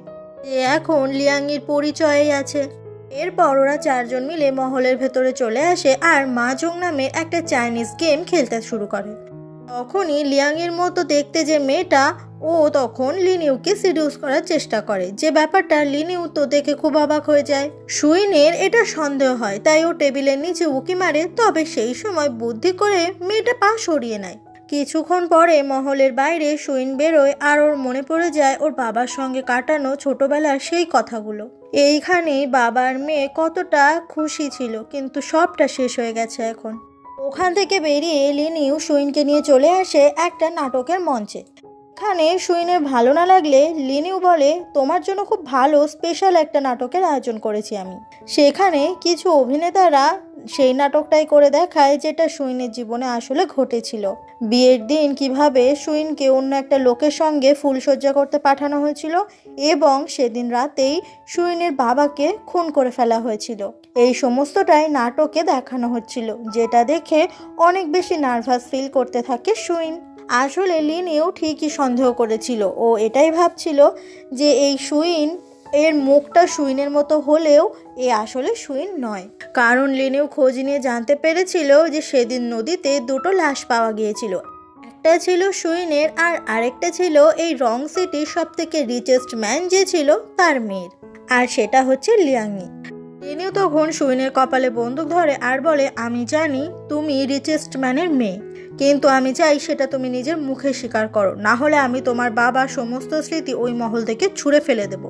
যে এখন লিয়াংয়ের পরিচয়েই আছে। এরপর ওরা 4 জন মিলে মহলের ভেতরে চলে আসে আর মাজং নামের একটা চাইনিজ গেম খেলতে শুরু করে। তখনই লিয়াংয়ের মতো দেখতে যে মেয়েটা ও তখন লিনিউকে সিডিউস করার চেষ্টা করে, যে ব্যাপারটা লিনিউ তো দেখে খুব অবাক হয়ে যায়। সুইনের এটা সন্দেহ হয়, তাই ও টেবিলের নিচে উকি মারে, তবে সেই সময় বুদ্ধি করে মেয়েটা পা সরিয়ে নেয়। কিছুক্ষণ পরে মহলের বাইরে সুইন বেরোয় আর ওর মনে পড়ে যায় ওর বাবার সঙ্গে কাটানো ছোটবেলার সেই কথাগুলো। এইখানেই বাবার মেয়ে কতটা খুশি ছিল, কিন্তু সবটা শেষ হয়ে গেছে এখন। ওখান থেকে বেরিয়ে লিনিউ সুইনকে নিয়ে চলে আসে একটা নাটকের মঞ্চে। এখানে সুইনের ভালো না লাগলে লিনিউ বলে তোমার জন্য খুব ভালো স্পেশাল একটা নাটকের আয়োজন করেছি আমি। সেখানে কিছু অভিনেতারা সেই নাটকটাই করে দেখায় যেটা সুইনের জীবনে আসলে ঘটেছিল। বিয়ের দিন কিভাবে সুইনকে অন্য একটা লোকের সঙ্গে ফুলসজ্জা করতে পাঠানো হয়েছিল এবং সেদিন রাতেই সুইনের বাবাকে খুন করে ফেলা হয়েছিল। এই সমস্তটাই নাটকে দেখানো হচ্ছিল, যেটা দেখে অনেক বেশি নার্ভাস ফিল করতে থাকে সুইন। আসলে লিনিউ ঠিকই সন্দেহ করেছিল, ও এটাই ভাবছিল যে এই সুইন এর মুখটা সুইনের মতো হলেও এ আসলে সুইন নয়, কারণ লিনিউ খোঁজ নিয়ে জানতে পেরেছিল যে সেদিন নদীতে 2টো লাশ পাওয়া গিয়েছিল। একটা ছিল সুইনের আর আরেকটা ছিল এই রং সিটির সবথেকে রিচেস্ট ম্যান যে ছিল তার মেয়ের, আর সেটা হচ্ছে লিয়াংই। লিনিউ তখন সুইনের কপালে বন্দুক ধরে আর বলে আমি জানি তুমি রিচেস্ট ম্যানের মেয়ে, কিন্তু আমি চাই সেটা তুমি নিজের মুখে স্বীকার করো, না হলে আমি তোমার বাবার সমস্ত স্মৃতি ওই মহল থেকে ছুঁড়ে ফেলে দেব।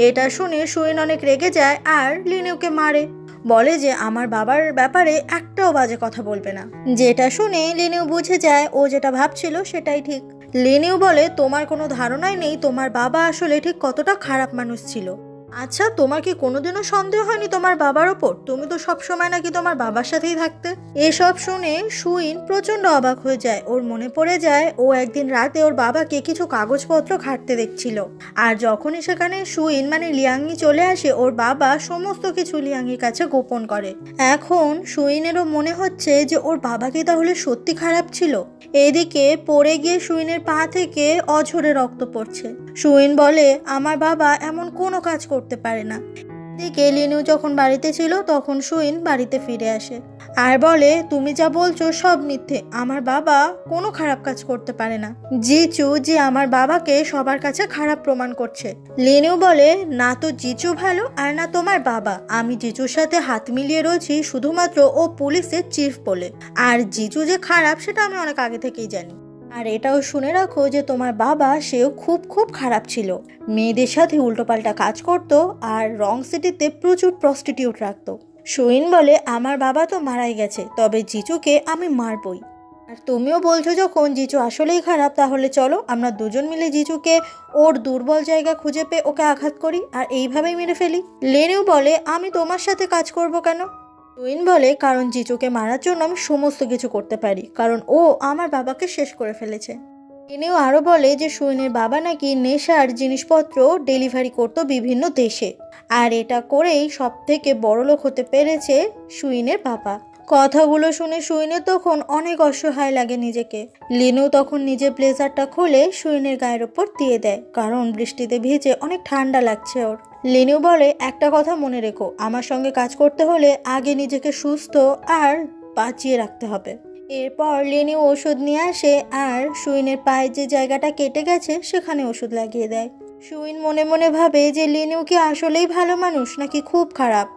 এটা শুনে সুইন অনেক রেগে যায় আর লিনিউকে মারে, বলে যে আমার বাবার ব্যাপারে একটাও বাজে কথা বলবে না। যেটা শুনে লিনিউ বুঝে যায় ও যেটা ভাবছিল সেটাই ঠিক। লিনিউ বলে তোমার কোনো ধারণাই নেই তোমার বাবা আসলে ঠিক কতটা খারাপ মানুষ ছিল। আচ্ছা, তোমার কি কোনোদিনও সন্দেহ হয়নি তোমার বাবার ওপর? তুমি তো সবসময় নাকি তোমার বাবার সাথেই থাকতে। এসব শুনে সুইন প্রচন্ড অবাক হয়ে যায়। ওর মনে পড়ে যায় ও একদিন রাতে ওর বাবাকে কিছু কাগজপত্র ঘাঁটতে দেখছিল। আর যখনই সেখানে সুইন মানে লিয়াংই চলে আসে, ওর বাবা সমস্ত কিছু লিয়াংয়ের কাছে গোপন করে। এখন সুইনেরও মনে হচ্ছে যে ওর বাবা কি তাহলে সত্যি খারাপ ছিল। এদিকে পড়ে গিয়ে সুইনের পা থেকে অঝরে রক্ত পড়ছে। সুইন বলে, আমার বাবা এমন কোনো কাজ করতে পারে না। এদিকে লিনু যখন বাড়িতে ছিল তখন সুইন বাড়িতে ফিরে আসে আর বলে, তুমি যা বলছো সব মিথ্যে, আমার বাবা কোনো খারাপ কাজ করতে পারে না। জিচু যে আমার বাবাকে সবার কাছে খারাপ প্রমাণ করছে। লিনু বলে, না তো জিচু ভালো আর না তোমার বাবা। আমি জিচুর সাথে হাত মিলিয়ে রয়েছি শুধুমাত্র ও পুলিশের চিফ বলে, আর জিচু যে খারাপ সেটা আমি অনেক আগে থেকেই জানি। আর এটাও শুনে রাখো যে তোমার বাবা সেও খুব খুব খারাপ ছিল, মেয়েদের সাথে উল্টোপাল্টা কাজ করত আর রং সিটিতে প্রচুর প্রস্টিটিউট রাখতো। সুইন বলে, আমার বাবা তো মারাই গেছে, তবে জিচুকে আমি মারবই। আর তুমিও বলছো যখন জিচু আসলেই খারাপ, তাহলে চলো আমরা দুজন মিলে জিচুকে ওর দুর্বল জায়গা খুঁজে পেয়ে ওকে আঘাত করি আর এইভাবেই মেরে ফেলি। লেনিউ বলে, আমি তোমার সাথে কাজ করব কেন? সুইন বলে, কারণ জিচুকে মারার জন্য আমি সমস্ত কিছু করতে পারি, কারণ ও আমার বাবাকে শেষ করে ফেলেছে। ইনিও আরও বলে যে সুইনের বাবা নাকি নেশার জিনিসপত্র ডেলিভারি করতো বিভিন্ন দেশে, আর এটা করেই সব থেকে বড়লোক হতে পেরেছে সুইনের বাবা। কথাগুলো শুনে সুইনের তখন অনেক অসহায় লাগে নিজেকে। লিনু তখন নিজের ব্লেজারটা খুলে সুইনের গায়ের ওপর দিয়ে দেয়, কারণ বৃষ্টিতে ভিজে অনেক ঠান্ডা লাগছে ওর। লিনু বলে, একটা কথা মনে রেখো, আমার সঙ্গে কাজ করতে হলে আগে নিজেকে সুস্থ আর বাঁচিয়ে রাখতে হবে। এরপর লিনু ওষুধ নিয়ে আসে আর সুইনের পায়ে যে জায়গাটা কেটে গেছে সেখানে ওষুধ লাগিয়ে দেয়। সুইন মনে মনে ভাবে যে লিনু কি আসলেই ভালো মানুষ নাকি খুব খারাপ।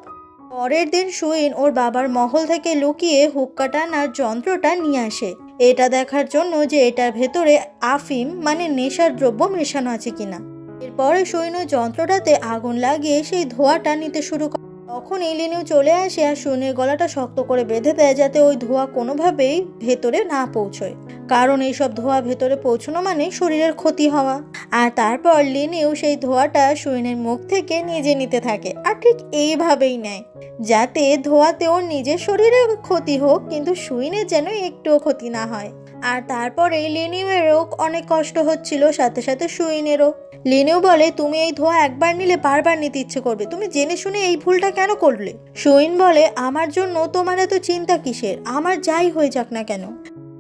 পরের দিন সুইন ওর বাবার মহল থেকে লুকিয়ে হুক্কা টানার যন্ত্রটা নিয়ে আসে, এটা দেখার জন্য যে এটার ভেতরে আফিম মানে নেশার দ্রব্য মেশানো আছে কিনা। এরপরে সুইন ওই যন্ত্রটাতে আগুন লাগিয়ে সেই ধোঁয়াটা নিতে শুরু করে। তখনই লিনু চলে আসে আর সুইনের গলাটা শক্ত করে বেঁধে দেয় যাতে ওই ধোঁয়া কোনোভাবেই ভেতরে না পৌঁছয়, কারণ এইসব ধোঁয়া ভেতরে পৌঁছানো মানে শরীরের ক্ষতি হওয়া। আর তারপর লিনু সেই ধোঁয়াটা সুইনের মুখ থেকে নিজে নিতে থাকে আর ঠিক এইভাবেই নেয় যাতে ধোঁয়াতে ওর নিজের শরীরের ক্ষতি হোক কিন্তু সুইনের যেন একটুও ক্ষতি না হয়। আর তারপরে লিনিউয়েরও অনেক কষ্ট হচ্ছিল, সাথে সাথে সুইনেরও। লিনিউ বলে, তুমি এই ধোঁয়া একবার নিলে বারবার নিতে ইচ্ছে করবে, তুমি জেনে শুনে এই ভুলটা কেন করলে? সুইন বলে, আমার জন্য তোমার এত চিন্তা কিসের, আমার যাই হয়ে যাক না কেন।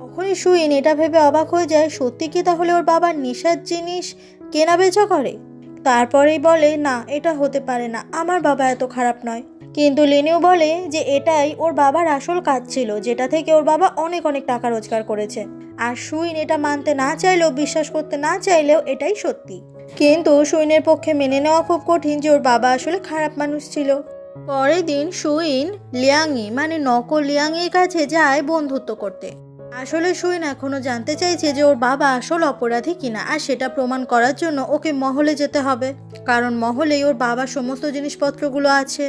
তখনই সুইন এটা ভেবে অবাক হয়ে যায়, সত্যি কি তাহলে ওর বাবার নেশার জিনিস কেনা বেচা করে? তারপরেই বলে, না এটা হতে পারে না, আমার বাবা এত খারাপ নয়। কিন্তু লিনিউ বলে যে এটাই ওর বাবার আসল কাজ ছিল, যেটা থেকে ওর বাবা অনেক অনেক টাকা রোজগার করেছে। আর সুইন এটা মানতে না চাইলেও, বিশ্বাস করতে না চাইলেও এটাই সত্যি। কিন্তু সুইনের পক্ষে মেনে নেওয়া খুব কঠিন যে ওর বাবা আসলে খারাপ মানুষ ছিল। পরের দিন সুইন লিয়াংই মানে নকল লিয়াংয়ের কাছে যায় বন্ধুত্ব করতে। আসলে সুইন এখনো জানতে চাইছে যে ওর বাবা আসল অপরাধী কিনা, আর সেটা প্রমাণ করার জন্য ওকে মহলে যেতে হবে, কারণ মহলেই ওর বাবার সমস্ত জিনিসপত্রগুলো আছে।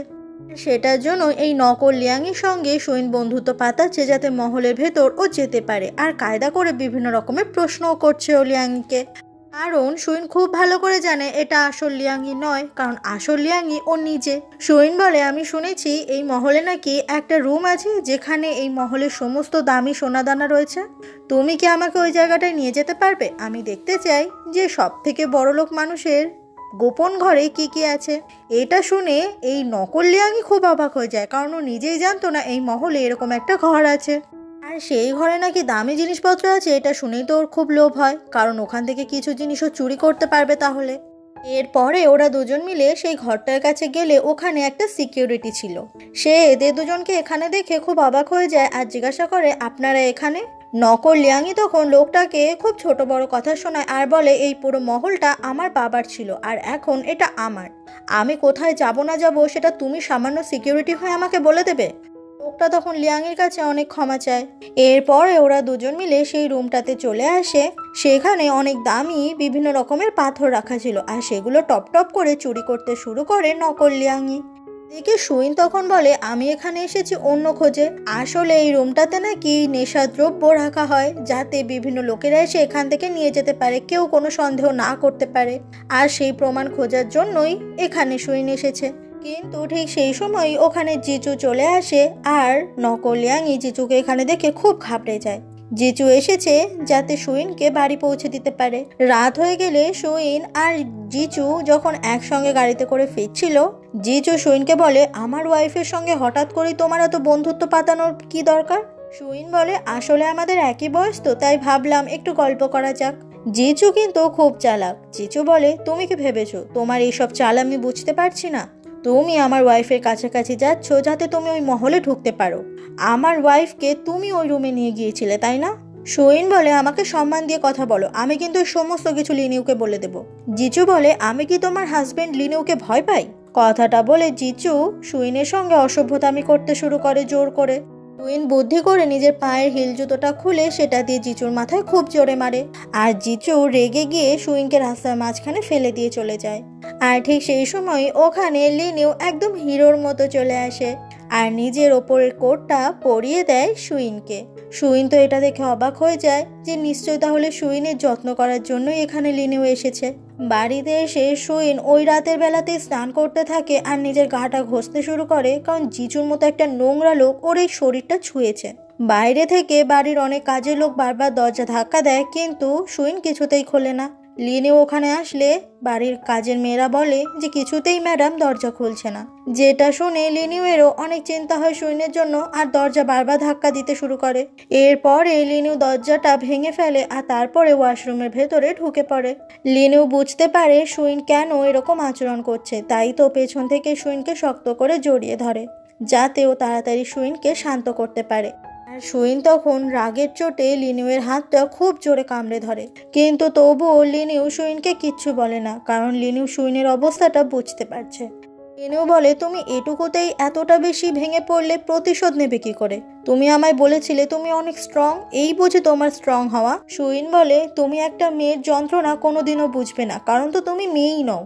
সেটার জন্য এই নকল লিয়াংয়ের সঙ্গে সুইন বন্ধুত্ব পাতাচ্ছে যাতে মহলের ভেতর ও যেতে পারে, আর কায়দা করে বিভিন্ন রকমের প্রশ্নও করছে ও লিয়াংকে। কারণ সুইন খুব ভালো করে জানে এটা আসল লিয়াংই নয়, কারণ আসল লিয়াংই ও নিজে। সুইন বলে, আমি শুনেছি এই মহলে নাকি একটা রুম আছে যেখানে এই মহলের সমস্ত দামি সোনাদানা রয়েছে, তুমি কি আমাকে ওই জায়গাটায় নিয়ে যেতে পারবে? আমি দেখতে চাই যে সব থেকে বড়লোক মানুষের গোপন ঘরে কি কি আছে। এটা শুনে এই নকল লিয়াংই খুব অবাক হয়ে যায়, কারণ ও নিজেই জানতো না এই মহলে এরকম একটা ঘর আছে। আর সেই ঘরে নাকি দামি জিনিসপত্র আছে, এটা শুনেই তো ওর খুব লোভ হয়, কারণ ওখান থেকে কিছু জিনিসও চুরি করতে পারবে তাহলে। এরপরে ওরা দুজন মিলে সেই ঘরটার কাছে গেলে ওখানে একটা সিকিউরিটি ছিল। সে এদের দুজনকে এখানে দেখে খুব অবাক হয়ে যায় আর জিজ্ঞাসা করে, আপনারা এখানে? নকল লিয়াংই তখন লোকটাকে খুব ছোট বড় কথা শোনায় আর বলে, এই পুরো মহলটা আমার বাবার ছিল আর এখন এটা আমার, আমি কোথায় যাব না যাব সেটা তুমি সামান্য সিকিউরিটি হয়ে আমাকে বলে দেবে? লোকটা তখন লিয়াংয়ের কাছে অনেক ক্ষমা চায়। এরপরে ওরা দুজন মিলে সেই রুমটাতে চলে আসে, সেখানে অনেক দামি বিভিন্ন রকমের পাথর রাখা ছিল আর সেগুলো টপ টপ করে চুরি করতে শুরু করে নকল লিয়াংই। এদিকে সুইন তখন বলে আমি এখানে এসেছি অন্য খোঁজে। আসলে এই রুমটাতে নাকি নেশাদ্রব্য রাখা হয়, যাতে বিভিন্ন লোকেরা এসে এখান থেকে নিয়ে যেতে পারে, কেউ কোনো সন্দেহ না করতে পারে। আর সেই প্রমাণ খোঁজার জন্যই এখানে সুইন এসেছে। কিন্তু ঠিক সেই সময় ওখানে জিজু চলে আসে, আর নকল লিয়াংই জিজুকে এখানে দেখে খুব ঘাবড়ে যায়। জিজু এসেছে যাতে সুইনকে বাড়ি পৌঁছে দিতে পারে। রাত হয়ে গেলে সুইন আর জিজু যখন একসঙ্গে গাড়িতে করে ফিরছিল, জিজু সুইনকে বলে আমার ওয়াইফের সঙ্গে হঠাৎ করেই তোমার এত বন্ধুত্ব পাতানোর কি দরকার? সুইন বলে আসলে আমাদের একই বয়স তো, তাই ভাবলাম একটু গল্প করা যাক। জিজু কিন্তু খুব চালাক। জিজু বলে তুমি কি ভেবেছো তোমার এইসব চাল আমি বুঝতে পারছি না? তুমি আমার ওয়াইফের কাছাকাছি যাচ্ছ যাতে তুমি ওই মহলে ঢুকতে পারো। আমার ওয়াইফকে তুমি ওই রুমে নিয়ে গিয়েছিলে, তাই না? সুইন বলে আমাকে সম্মান দিয়ে কথা বলো, আমি কিন্তু সমস্ত কিছু লিনিউকে বলে দেব। জিজু বলে আমি কি তোমার হাজবেন্ড লিনিউকে ভয় পাই? কথাটা বলে জিজু সুইনের সঙ্গে অসভ্যতামি করতে শুরু করে জোর করে। সুইন বুদ্ধি করে নিজের পায়ের হিল জুতোটা খুলে সেটা দিয়ে জিজুর মাথায় খুব জোরে মারে, আর জিজু রেগে গিয়ে সুইনকে রাস্তার মাঝখানে ফেলে দিয়ে চলে যায়। আর ঠিক সেই সময় ওখানে লিনিউ একদম হিরোর মতো চলে আসে আর নিজের ওপরের কোটটা পরিয়ে দেয় সুইনকে। সুইন তো এটা দেখে অবাক হয়ে যায় যে নিশ্চয়ই তাহলে সুইনের যত্ন করার জন্যই এখানে লিনিউ এসেছে। বাড়িতে এসে সুইন ওই রাতের বেলাতেই স্নান করতে থাকে আর নিজের গাটা ঘষতে শুরু করে, কারণ জিজুর মতো একটা নোংরা লোক ওর এই শরীরটা ছুঁয়েছে। বাইরে থেকে বাড়ির অনেক কাজের লোক বারবার দরজা ধাক্কা দেয়, কিন্তু সুইন কিছুতেই খোলে না। লিনিউ ওখানে আসলে বাড়ির কাজের মেয়েরা বলে যে কিছুতেই ম্যাডাম দরজা খুলছে না। যেটা শুনে লিনিউয়েরও অনেক চিন্তা হয় সুইনের জন্য, আর দরজা বারবার ধাক্কা দিতে শুরু করে। এরপরে লিনিউ দরজাটা ভেঙে ফেলে আর তারপরে ওয়াশরুমের ভেতরে ঢুকে পড়ে। লিনিউ বুঝতে পারে সুইন কেন এরকম আচরণ করছে, তাই তো পেছন থেকে সুইনকে শক্ত করে জড়িয়ে ধরে যাতে ও তাড়াতাড়ি সুইনকে শান্ত করতে পারে। আর সুইন তখন রাগের চোটে লিনিউয়ের হাতটা খুব জোরে কামড়ে ধরে, কিন্তু তবুও লিনিউ সুইনকে কিচ্ছু বলে না, কারণ লিনিউ সুইনের অবস্থাটা বুঝতে পারছে। লিনিউ বলে তুমি এটুকুতেই এতটা বেশি ভেঙে পড়লে, প্রতিশোধ নেবে কি করে? তুমি আমায় বলেছিলে তুমি অনেক স্ট্রং, এই বুঝে তোমার স্ট্রং হওয়া? সুইন বলে তুমি একটা মেয়ের যন্ত্রণা কোনোদিনও বুঝবে না, কারণ তো তুমি মেয়েই নও।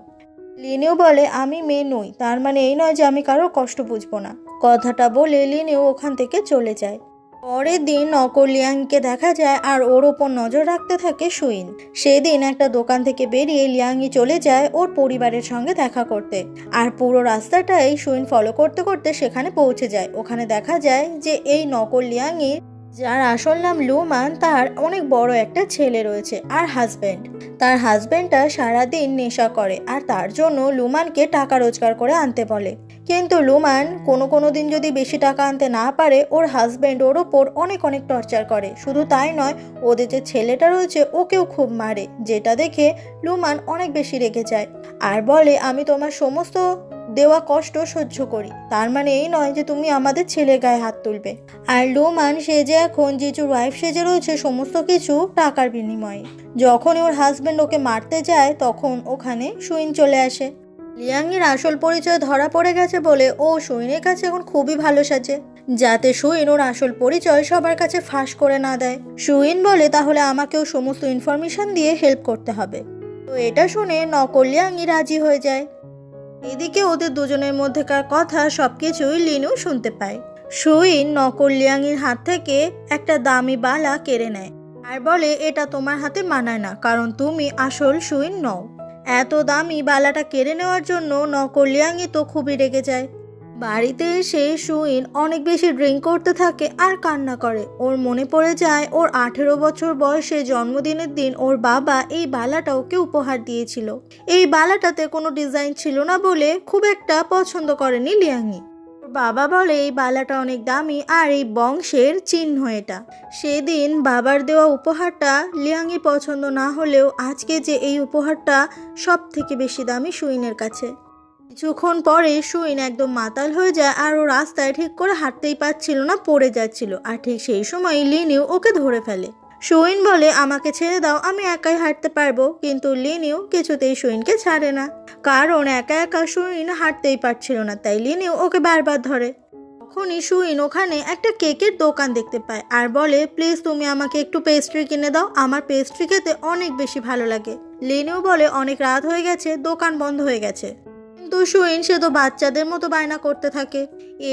লিনিউ বলে আমি মেয়ে নই, তার মানে এই নয় যে আমি কারো কষ্ট বুঝবো না। কথাটা বলে লিনিউ ওখান থেকে চলে যায়। পরের দিন নকল লিয়াংকে দেখা যায় আর ওর ওপর নজর রাখতে থাকে সুইন। সেদিন একটা দোকান থেকে বেরিয়ে লিয়াংই চলে যায় ওর পরিবারের সঙ্গে দেখা করতে, আর পুরো রাস্তাটাই সুইন ফলো করতে করতে সেখানে পৌঁছে যায়। ওখানে দেখা যায় যে এই নকল লিয়াংয়ের, যার আসল নাম লুমান, তার অনেক বড় একটা ছেলে রয়েছে আর হাজব্যান্ড। তার হাজব্যান্ডটা সারাদিন নেশা করে আর তার জন্য লুমানকে টাকা রোজগার করে আনতে বলে। কিন্তু লুমান কোনো দিন যদি বেশি টাকা আনতে না পারে, ওর হাজব্যান্ড ওর ওপর অনেক টর্চার করে। শুধু তাই নয়, ওদের যে ছেলেটা রয়েছে ওকেও খুব মারে, যেটা দেখে লুমান অনেক বেশি রেগে যায় আর বলে আমি তোমার সমস্ত দেওয়া কষ্ট সহ্য করি, তার মানে এই নয় যে তুমি আমাদের ছেলের গায়ে হাত তুলবে। আর লুমান সে যে এখন জিজুর ওয়াইফ সেজে রয়েছে সমস্ত কিছু টাকার বিনিময়ে। যখন ওর হাজব্যান্ড ওকে মারতে যায় তখন ওখানে সুইন চলে আসে। লিয়াংয়ের আসল পরিচয় ধরা পড়ে গেছে বলে ও সুইনের কাছে এখন খুবই ভালো সাজে, যাতে সুইন ওর আসল পরিচয় সবার কাছে ফাঁস করে না দেয়। সুইন বলে তাহলে আমাকেও সমস্ত ইনফরমেশন দিয়ে হেল্প করতে হবে। তো এটা শুনে নকল লিয়াংই রাজি হয়ে যায়। এদিকে ওদের দুজনের মধ্যেকার কথা সবকিছুই লিনু শুনতে পায়। সুইন নকল লিয়াংয়ের হাত থেকে একটা দামি বালা কেড়ে নেয় আর বলে এটা তোমার হাতে মানায় না, কারণ তুমি আসল সুইন নও। এত দামি বালাটা কেড়ে নেওয়ার জন্য নকল লিয়াংই তো খুবই রেগে যায়। বাড়িতে এসে সুইন অনেক বেশি ড্রিঙ্ক করতে থাকে আর কান্না করে। ওর মনে পড়ে যায় ওর 18 বছর বয়সে জন্মদিনের দিন ওর বাবা এই বালাটা ওকে উপহার দিয়েছিল। এই বালাটাতে কোনো ডিজাইন ছিল না বলে খুব একটা পছন্দ করেনি লিয়াংই। ওর বাবা বলে এই বালাটা অনেক দামি আর এই বংশের চিহ্ন এটা। সেদিন বাবার দেওয়া উপহারটা লিয়াংই পছন্দ না হলেও আজকে যে এই উপহারটা সব থেকে বেশি দামি সুইনের কাছে। কিছুক্ষণ পরে সুইন একদম মাতাল হয়ে যায় আর ও রাস্তায় ঠিক করে হাঁটতেই পারছিল না, পড়ে যাচ্ছিল। আর ঠিক সেই সময় লিনিউ ওকে ধরে ফেলে। সুইন বলে আমাকে ছেড়ে দাও, আমি একাই হাঁটতে পারবো, কিন্তু লিনিউ কিছুতেই সুইনকে ছাড়ে না, কারণ একা একা সুইন হাঁটতেই পারছিল না, তাই লিনিউ ওকে বারবার ধরে। তখনই সুইন ওখানে একটা কেকের দোকান দেখতে পায় আর বলে প্লিজ তুমি আমাকে একটু পেস্ট্রি কিনে দাও, আমার পেস্ট্রি খেতে অনেক বেশি ভালো লাগে। লিনিউ বলে অনেক রাত হয়ে গেছে, দোকান বন্ধ হয়ে গেছে। কিন্তু সুইন সে তো বাচ্চাদের মতো বায়না করতে থাকে।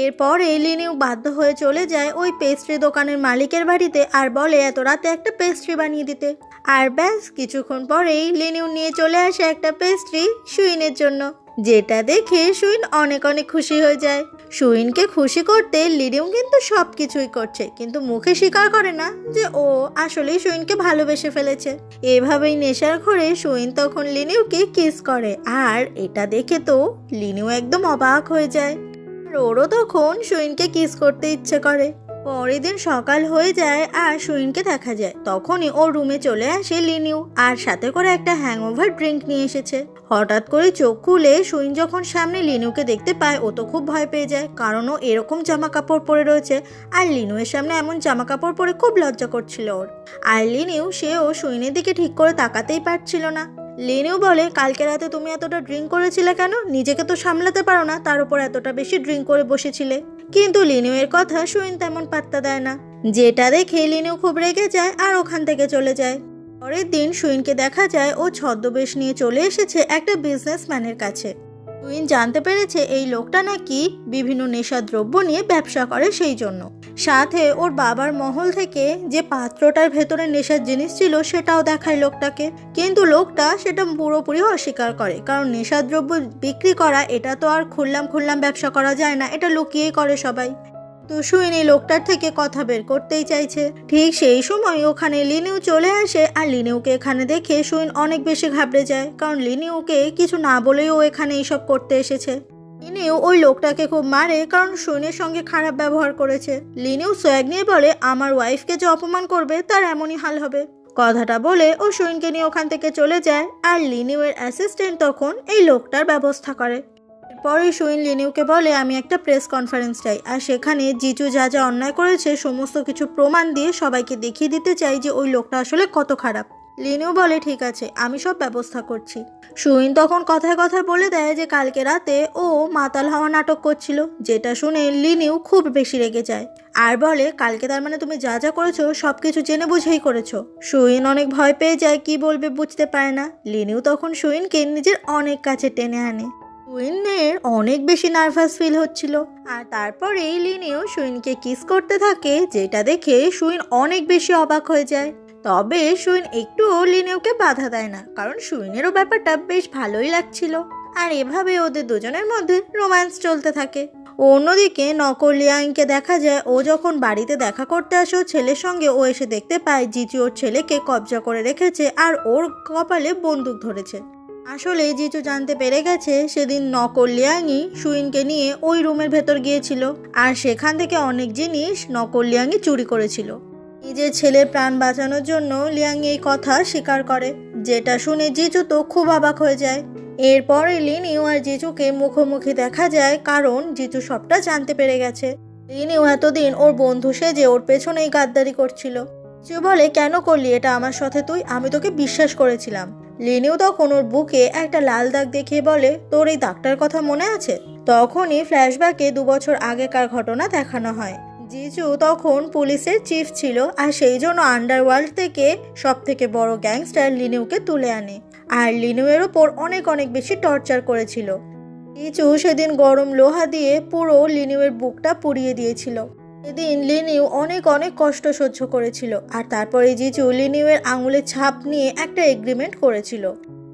এরপরে লিনিউ বাধ্য হয়ে চলে যায় ওই পেস্ট্রি দোকানের মালিকের বাড়িতে আর বলে এত রাতে একটা পেস্ট্রি বানিয়ে দিতে। আর ব্যাস কিছুক্ষণ পরেই লিনিউ নিয়ে চলে আসে একটা পেস্ট্রি সুইনের জন্য, যেটা দেখে সুইন অনেক অনেক খুশি হয়ে যায়। সুইনকে খুশি করতে লিনিউ কিন্তু সব কিছুই করছে, কিন্তু মুখে স্বীকার করে না যে ও আসলেই সুইনকে ভালোবেসে ফেলেছে। এভাবেই নেশার ঘরে সুইন তখন লিনিউকে কিস করে, আর এটা দেখে তো লিনিউ একদম অবাক হয়ে যায়। আর ওরও তখন সুইনকে কিস করতে ইচ্ছে করে। পরের দিন সকাল হয়ে যায় আর সুইনকে দেখা যায়। তখনই ওর রুমে চলে আসে লিনিউ, আর সাথে করে একটা হ্যাংওভার ড্রিঙ্ক নিয়ে এসেছে। হঠাৎ করে চোখ খুলে সুইন যখন সামনে লিনুকে দেখতে পায় ও তো খুব ভয় পেয়ে যায়, কারণ ও এরকম জামা কাপড় পরে রয়েছে আর লিনুয়ের সামনে এমন জামা কাপড় পরে খুব লজ্জা করছিল ওর। আর লিনিউ সেও সুইনের দিকে ঠিক করে তাকাতেই পারছিল না। লিনিউ বলে, কালকে রাতে তুমি এতটা ড্রিঙ্ক করেছিলে কেন? নিজেকে তো সামলাতে পারো না, তার উপর এতটা বেশি ড্রিঙ্ক করে বসেছিলে। কিন্তু লিনিউয়ের কথা সুইন তেমন পাত্তা দেয় না, যেটা দেখে লিনিউ খুব রেগে যায় আর ওখান থেকে চলে যায়। পরের দিন সুইনকে দেখা যায় ও ছদ্মবেশ নিয়ে চলে এসেছে একটা বিজনেসম্যানের কাছে। সুইন জানতে পেরেছে এই লোকটা নাকি বিভিন্ন নেশাদ্রব্য নিয়ে ব্যবসা করে, সেই জন্য সাথে ওর বাবার মহল থেকে যে পাত্রটার ভেতরে নেশার জিনিস ছিল সেটাও দেখায় লোকটাকে। কিন্তু লোকটা সেটা পুরোপুরি অস্বীকার করে, কারণ নেশাদ্রব্য বিক্রি করা এটা তো আর খুললাম ব্যবসা করা যায় না, এটা লুকিয়েই করে সবাই। তো সুইন এই লোকটার থেকে কথা বের করতেই চাইছে। ঠিক সেই সময় ওখানে লিনিউ চলে আসে, আর লিনিউকে এখানে দেখে সুইন অনেক বেশি ঘাবড়ে যায়, কারণ লিনিউকে কিছু না বলেই ও এখানে এইসব করতে এসেছে। লিনিউ ওই লোকটাকে খুব মারে, কারণ সুইনের সঙ্গে খারাপ ব্যবহার করেছে। লিনিউ সোয়াগ নিয়ে বলে, আমার ওয়াইফকে যে অপমান করবে তার এমনই হাল হবে। কথাটা বলে ও সুইনকে নিয়ে ওখান থেকে চলে যায়, আর লিনিউয়ের অ্যাসিস্ট্যান্ট তখন এই লোকটার ব্যবস্থা করে। পরে সুইন লিনিউকে বলে, আমি একটা প্রেস কনফারেন্স চাই, আর সেখানে জিজু যা যা অন্যায় করেছে সমস্ত কিছু প্রমাণ দিয়ে সবাইকে দেখিয়ে দিতে চাই যে ওই লোকটা আসলে কত খারাপ। লিনিউ বলে, ঠিক আছে, আমি সব ব্যবস্থা করছি। সুইন তখন কথায় কথায় বলে দেয় যে কালকে রাতে ও মাতাল হওয়া নাটক করছিল, যেটা শুনে লিনিউ খুব বেশি রেগে যায় আর বলে, কালকে তার মানে তুমি যা যা করেছো সব কিছু জেনে বুঝেই করেছো। সুইন অনেক ভয় পেয়ে যায়, কি বলবে বুঝতে পারে না। লিনিউ তখন সুইনকে নিজের অনেক কাছে টেনে আনে। সুইনের অনেক বেশি নার্ভাস ফিল হচ্ছিল, আর তারপরে লিনিউ সুইনকে কিস করতে থাকে, যেটা দেখে সুইন অনেক বেশি অবাক হয়ে যায়। তবে সুইন একটুও লিনিউকে বাধা দেয় না, কারণ সুইনেরও ব্যাপারটা বেশ ভালোই লাগছিল। আর এভাবে ওদের দুজনের মধ্যে রোম্যান্স চলতে থাকে। অন্যদিকে নকল লিয়াংকে দেখা যায়, ও যখন বাড়িতে দেখা করতে আসে ওর ছেলের সঙ্গে, ও এসে দেখতে পায় জিজু ওর ছেলেকে কবজা করে রেখেছে আর ওর কপালে বন্দুক ধরেছে। আসলে জিজু জানতে পেরে গেছে সেদিন নকল লিয়াংই সুইনকে নিয়ে ওই রুমের ভেতর গিয়েছিল, আর সেখান থেকে অনেক জিনিস নকল লিয়াংই চুরি করেছিল। নিজের ছেলের প্রাণ বাঁচানোর জন্য লিয়াং এই কথা স্বীকার করে, যেটা শুনে জিজু তো খুব অবাক হয়ে যায়। এরপরে লিনিউ আর জিজুকে মুখোমুখি দেখা যায়, কারণ জিজু সবটা জানতে পেরে গেছে। লিনিউ এতদিন ওর বন্ধু সেজে ওর পেছনেই গাদ্দারি করছিল। জিজু বলে, কেন করলি এটা আমার সাথে তুই? আমি তোকে বিশ্বাস করেছিলাম। লিনিউ তখন ওর বুকে একটা লাল দাগ দেখিয়ে বলে, তোর এই দাগটার কথা মনে আছে? তখনই ফ্ল্যাশব্যাকে 2 বছর আগেকার ঘটনা দেখানো হয়। জিজু তখন পুলিশের চিফ ছিল, আর সেই জন্য আন্ডারওয়ার্ল্ড থেকে সব থেকে বড় গ্যাংস্টার লিনিউকে তুলে আনে, আর লিনিউয়ের ওপর অনেক অনেক বেশি টর্চার করেছিল। জিজু সেদিন গরম লোহা দিয়ে পুরো লিনিউয়ের বুকটা পুড়িয়ে দিয়েছিল। সেদিন লিনিউ অনেক অনেক কষ্ট সহ্য করেছিল, আর তারপরে জিজু লিনিউয়ের আঙুলের ছাপ নিয়ে একটা এগ্রিমেন্ট করেছিল,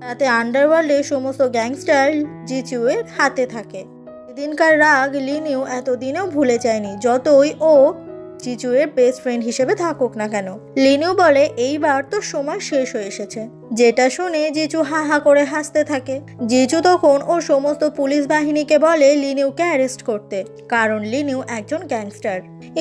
তাতে আন্ডারওয়ার্ল্ডের সমস্ত গ্যাংস্টার জিজুয়ের হাতে থাকে। সেদিনকার রাগ লিনিউ এতদিনেও ভুলে যায়নি, যতই ও জিজুয়ের বেস্ট ফ্রেন্ড হিসেবে থাকুক না কেন। লিনিউ বলে, এইবার তো সময় শেষ হয়ে এসেছে, যেটা শুনে জিজু হা হা করে হাসতে থাকে। জিজু তখন ওর সমস্ত পুলিশ বাহিনীকে বলে লিনিউকে অ্যারেস্ট করতে, কারণ লিনিউ একজন গ্যাংস্টার।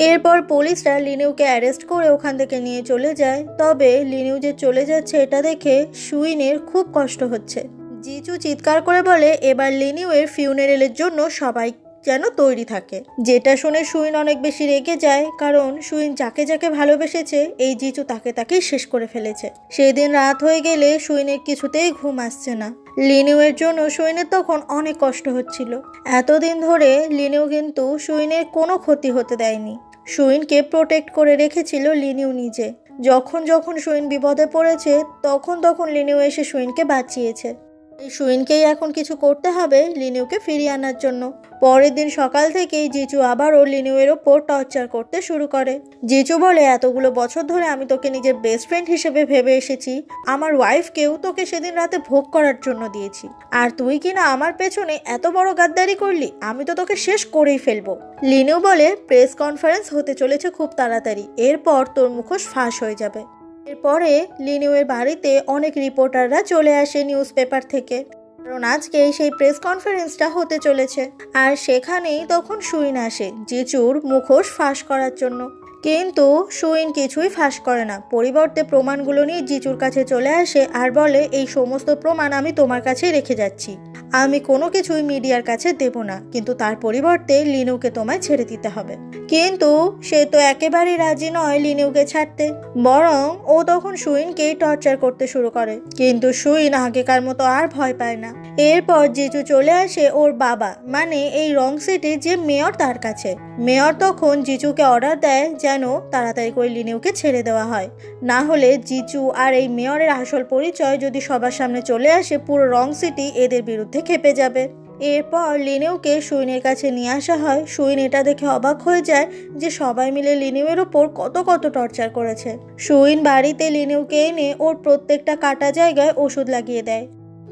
এরপর পুলিশরা লিনিউকে অ্যারেস্ট করে ওখান থেকে নিয়ে চলে যায়। তবে লিনিউ যে চলে যাচ্ছে এটা দেখে সুইনের খুব কষ্ট হচ্ছে। জিজু চিৎকার করে বলে, এবার লিনিউয়ের ফিউনারেলের জন্য সবাই যেন তৈরি থাকে, যেটা শুনে সুইন অনেক বেশি রেগে যায়, কারণ সুইন যাকে যাকে ভালোবেসেছে এই জিজু তাকেই শেষ করে ফেলেছে। সেদিন রাত হয়ে গেলে সুইনের কিছুতেই ঘুম আসছে না। লিনিউয়ের জন্য সুইনের তখন অনেক কষ্ট হচ্ছিল। এতদিন ধরে লিনিউ কিন্তু সুইনের কোনো ক্ষতি হতে দেয়নি, সুইনকে প্রোটেক্ট করে রেখেছিল লিনিউ নিজে। যখন যখন সুইন বিপদে পড়েছে তখন তখন লিনিউ এসে সুইনকে বাঁচিয়েছে। এই সুইনকেই এখন কিছু করতে হবে লিনিউকে ফিরিয়ে আনার জন্য। পরের দিন সকাল থেকেই জিজু আবারও লিনিউয়ের ওপর টর্চার করতে শুরু করে। জিজু বলে, এতগুলো বছর ধরে আমি তোকে নিজের বেস্ট ফ্রেন্ড হিসেবে ভেবে এসেছি, আমার ওয়াইফকেও তোকে সেদিন রাতে ভোগ করার জন্য দিয়েছি, আর তুই কিনা আমার পেছনে এত বড় গাদ্দারি করলি, আমি তো তোকে শেষ করেই ফেলবো। লিনিউ বলে, প্রেস কনফারেন্স হতে চলেছে খুব তাড়াতাড়ি, এরপর তোর মুখোশ ফাঁস হয়ে যাবে। এরপরে লিনিউয়ের বাড়িতে অনেক রিপোর্টাররা চলে আসে নিউজ পেপার থেকে, কারণ আজকে সেই প্রেস কনফারেন্সটা হতে চলেছে। আর সেখানেই তখন সুইন আসে জিজুর মুখোশ ফাঁস করার জন্য, কিন্তু সুইন কিছুই ফাঁস করে না, পরিবর্তে প্রমাণগুলো নিয়ে জিজুর কাছে চলে আসে আর বলে, এই সমস্ত প্রমাণ আমি তোমার কাছেই রেখে যাচ্ছি, আমি কোনো কিছুই মিডিয়ার কাছে দেব না, কিন্তু তার পরিবর্তে লিনুকে তোমায় ছেড়ে দিতে হবে। কিন্তু সে তো একেবারেই রাজি নয় লিনুকে ছাড়তে, বরং ও তখন সুইনকেই টর্চার করতে শুরু করে। কিন্তু সুইন আগেকার মতো আর ভয় পায় না। এরপর জিজু চলে আসে ওর বাবা মানে এই রং সিটির যে মেয়র তার কাছে। মেয়র তখন জিজুকে অর্ডার দেয় যেন তাড়াতাড়ি করে লিনিউকে ছেড়ে দেওয়া হয়, না হলে জিজু আর এই মেয়রের আসল পরিচয় যদি সবার সামনে চলে আসে, পুরো রং সিটি এদের বিরুদ্ধে খেপে যাবে। এরপর লিনিউকে সুইনের কাছে নিয়ে আসা হয়। সুইন এটা দেখে অবাক হয়ে যায় যে সবাই মিলে লিনিউয়ের ওপর কত টর্চার করেছে। সুইন বাড়িতে লিনিউকে এনে ওর প্রত্যেকটা কাটা জায়গায় ওষুধ লাগিয়ে দেয়,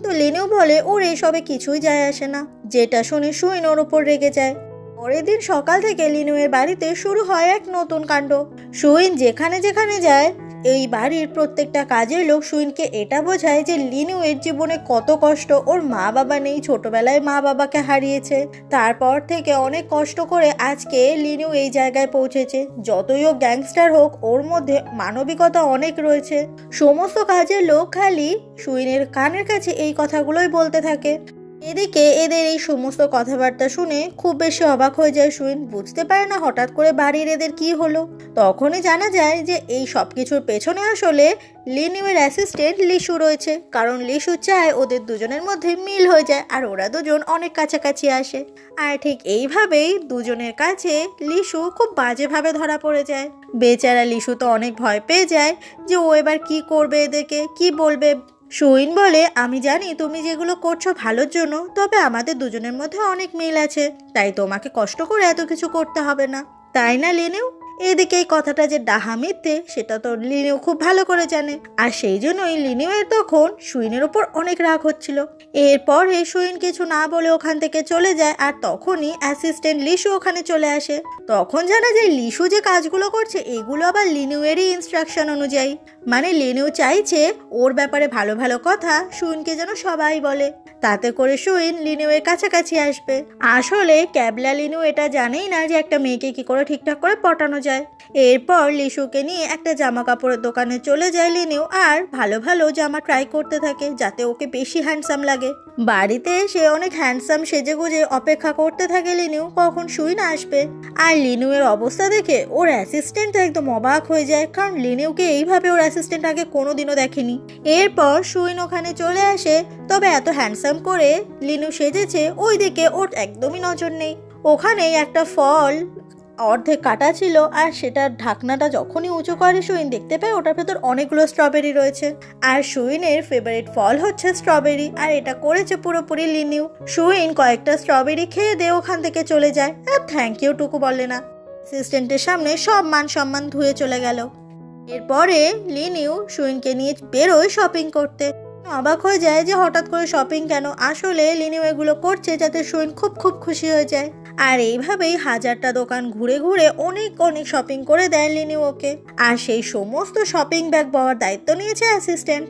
তো লিনিউ বলে ওর এইসবে কিছুই যায় আসে না, যেটা শুনে সুইন ওর ওপর রেগে যায়। পরের দিন সকাল থেকে লিনিউয়ের বাড়িতে শুরু হয় এক নতুন কাণ্ড। সুইন যেখানে যেখানে যায়, এই বাড়ির প্রত্যেকটা কাজের লোক সুইনকে এটা বোঝায় যে লিনিউয়ের জীবনে কত কষ্ট, ওর মা বাবা নেই, ছোটবেলায় মা বাবাকে হারিয়েছে, তারপর থেকে অনেক কষ্ট করে আজকে লিনিউ এই জায়গায় পৌঁছেছে। যতই ও গ্যাংস্টার হোক, ওর মধ্যে মানবিকতা অনেক রয়েছে। সমস্ত কাজের লোক খালি সুইনের কানের কাছে এই কথাগুলোই বলতে থাকে। এদিকে এদের এই সমস্ত কথাবার্তা শুনে খুব বেশি অবাক হয়ে যায় সুইন, বুঝতে পারে না হঠাৎ করে বাড়ির এদের কি হলো। তখনই জানা যায় যে এই সব কিছুর পেছনে আসলে লিনিউয়ের অ্যাসিস্ট্যান্ট লিশু রয়েছে, কারণ লিশু চায় ওদের দুজনের মধ্যে মিল হয়ে যায় আর ওরা দুজন অনেক কাছাকাছি আসে। আর ঠিক এইভাবেই দুজনের কাছে লিশু খুব বাজেভাবে ধরা পড়ে যায়। বেচারা লিশু তো অনেক ভয় পেয়ে যায় যে ও এবার কি করবে, এদেরকে কি বলবে। সুইন বলে, আমি জানি তুমি যেগুলো করছো ভালোর জন্য, তবে আমাদের দুজনের মধ্যে অনেক মিল আছে, তাই তোমাকে কষ্ট করে এত কিছু করতে হবে না, তাই না লিনিউ? এদিকে এই কথাটা যে ডাহা মিথ্যে সেটা তো লিনিউ খুব ভালো করে জানে, আর সেই জন্যই লিনিউয়ের তখন সুইনের ওপর অনেক রাগ হচ্ছিল। এরপরে সুইন কিছু না বলে ওখান থেকে চলে যায়, আর তখনই অ্যাসিস্ট্যান্ট লিশু ওখানে চলে আসে। তখন জানা যায় লিশু যে কাজগুলো করছে এগুলো আবার লিনিউয়েরই ইনস্ট্রাকশন অনুযায়ী, মানে লিনিউ চাইছে ওর ব্যাপারে ভালো ভালো কথা সুইনকে যেন সবাই বলে, তাতে করে সুইন লিনিউয়ের কাছাকাছি আসবে। আসলে ক্যাবলা লিনিউ এটা জানেই না যে একটা মেয়েকে কি করে ঠিকঠাক করে পটানো যায়। এরপর লিশুকে নিয়ে একটা জামা কাপড়ের দোকানে চলে যায় লিনিউ, আর ভালো ভালো জামা ট্রাই করতে থাকে যাতে ওকে বেশি হ্যান্ডসাম লাগে। বাড়িতে এসে অনেক হ্যান্ডসাম সেজে গুজে অপেক্ষা করতে থাকে লিনিউ কখন সুইন আসবে। আর লিনিউয়ের অবস্থা দেখে ওর অ্যাসিস্ট্যান্ট একদম অবাক হয়ে যায়, কারণ লিনিউকে এইভাবে ওর অ্যাসিস্ট্যান্ট আগে কোনোদিনও দেখেনি। এরপর সুইন ওখানে চলে আসে, তবে এত হ্যান্ডসাম করে লিনিউ সেজেছে ওই দিকে ওর একদমই নজর নেই। ওখানেই একটা ফল অর্ধেক কাটা ছিল, আর সেটার ঢাকনাটা যখনই উঁচু করে সুইন দেখতে পায় ওটার ভেতর অনেকগুলো স্ট্রবেরি রয়েছে, আর সুইনের ফেভারিট ফল হচ্ছে স্ট্রবেরি, আর এটা করেছে পুরোপুরি লিনিউ। সুইন কয়েকটা স্ট্রবেরি খেয়ে দিয়ে ওখান থেকে চলে যায়, আর থ্যাংক ইউ টুকু বলে না। অ্যাসিস্ট্যান্টের সামনে সব মান সম্মান ধুয়ে চলে গেল। এরপরে লিনিউ সুইনকে নিয়ে বেরোয় শপিং করতে। অবাক হয়ে যায় যে হঠাৎ করে শপিং কেন, আসলে লিনিউ এগুলো করছে যাতে সুইন খুব খুশি হয়ে যায়। আর এইভাবেই হাজারটা দোকান ঘুরে ঘুরে অনেক শপিং করে দেয় লিনিউ ওকে, আর সেই সমস্ত শপিং ব্যাগ পাওয়ার দায়িত্ব নিয়েছে অ্যাসিস্ট্যান্ট।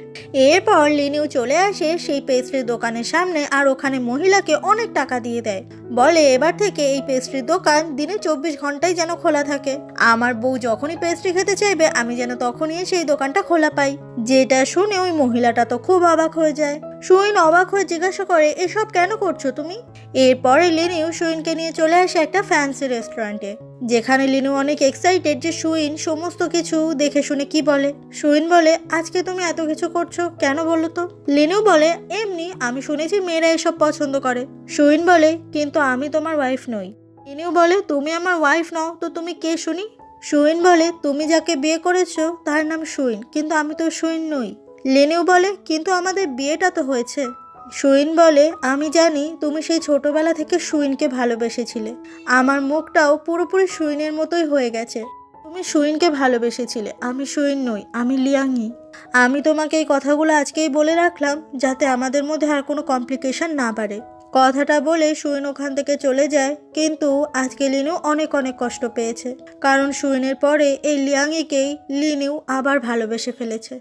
এরপর লিনিউ চলে আসে সেই পেস্ট্রির দোকানের সামনে, আর ওখানে মহিলাকে অনেক টাকা দিয়ে দেয়, বলে এবার থেকে এই পেস্ট্রির দোকান দিনে 24 ঘন্টাই যেন খোলা থাকে, আমার বউ যখনই পেস্ট্রি খেতে চাইবে আমি যেন তখনই সেই দোকানটা খোলা পাই। যেটা শুনে ওই মহিলাটা তো খুব অবাক হয়ে যায়। সুইন অবাক হয়ে জিজ্ঞাসা করে, এসব কেন করছো তুমি? এরপরে লিনিউ সুইনকে নিয়ে চলে আসে একটা ফ্যান্সি রেস্টুরেন্টে, যেখানে লিনিউ অনেক এক্সাইটেড যে সুইন সমস্ত কিছু দেখে শুনে কি বলে। সুইন বলে, আজকে তুমি এত কিছু করছো কেন বলো তো? লিনিউ বলে, এমনি, আমি শুনেছি মেয়েরা এসব পছন্দ করে। সুইন বলে, কিন্তু আমি তোমার ওয়াইফ নই। লিনিউ বলে, তুমি আমার ওয়াইফ নও তো তুমি কে শুনি? সুইন বলে, তুমি যাকে বিয়ে করেছো তার নাম সুইন, কিন্তু আমি তো সুইন নই। লিনিউ বলে, কিন্তু আমাদের বিয়েটা তো হয়েছে। সুইন বলে, আমি জানি তুমি সেই ছোটবেলা থেকে সুইনকে ভালোবেসেছিলে। আমার মুখটাও পুরোপুরি সুইনের মতোই হয়ে গেছে। তুমি সুইনকে ভালোবেসেছিলে, আমি সুইন নই, আমি লিয়াংই। আমি তোমাকে এই কথাগুলো আজকেই বলে রাখলাম যাতে আমাদের মধ্যে আর কোনো কমপ্লিকেশন না বাড়ে। কথাটা বলে সুইন ওখান থেকে চলে যায়। কিন্তু আজকে লিনু অনেক অনেক কষ্ট পেয়েছে, কারণ সুইনের পরে এই লিয়াংইকেই লিনু আবার ভালোবেসে ফেলেছে।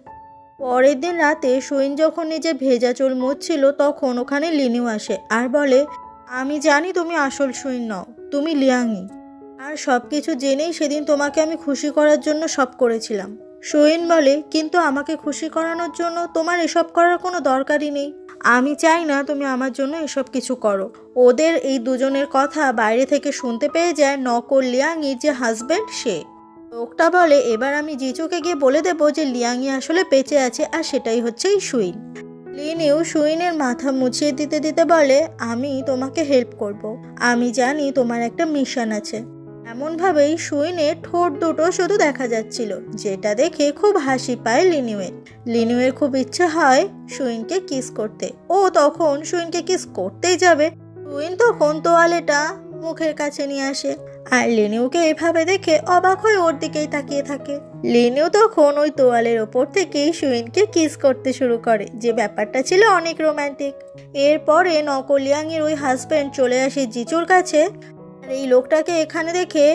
পরের দিন রাতে সুইন যখন নিজে ভেজা চুল মুছছিল তখন ওখানে লিনু আসে আর বলে, আমি জানি তুমি আসল সুইন নও, তুমি লিয়াংই। আর সব কিছু জেনেই সেদিন তোমাকে আমি খুশি করার জন্য সব করেছিলাম। সুইন বলে, কিন্তু আমাকে খুশি করানোর জন্য তোমার এসব করার কোনো দরকারই নেই। আমি চাই না তুমি আমার জন্য এসব কিছু করো। ওদের এই দুজনের কথা বাইরে থেকে শুনতে পেয়ে যায় নকল লিয়াংইর যে হাজব্যান্ড সে। লোকটা বলে, এবার আমি জিচুকে গিয়ে বলে দেবো যে লিয়াংই আসলে বেঁচে আছে আর সেটাই হচ্ছে এই সুইন। লিনিউ সুইনের মাথা মুছিয়ে দিতে দিতে বলে, আমি তোমাকে হেল্প করব। আমি জানি তোমার একটা মিশন আছে। এমনভাবেই সুইনের ঠোঁট দুটো শুধু দেখা যাচ্ছিল, যেটা দেখে খুব হাসি পায় লিনিউয়ের। লিনিউয়ের খুব ইচ্ছে হয় সুইনকে কিস করতে। ও তখন সুইনকে কিস করতেই যাবে, সুইন তখন তোয়ালেটা মুখের কাছে নিয়ে আসে আর লিনিউকে এভাবে দেখে অবাক হয়ে ওর দিকেই তাকিয়ে থাকে। লিনিউ তখন ওই তোয়ালের ওপর থেকেই সুইনকে কিস করতে শুরু করে, যে ব্যাপারটা ছিল অনেক রোমান্টিক। এরপরে নকল লিয়াংয়ের ওই হাজব্যান্ড চলে আসে জিচুর কাছে। আর এই লোকটাকে এখানে দেখে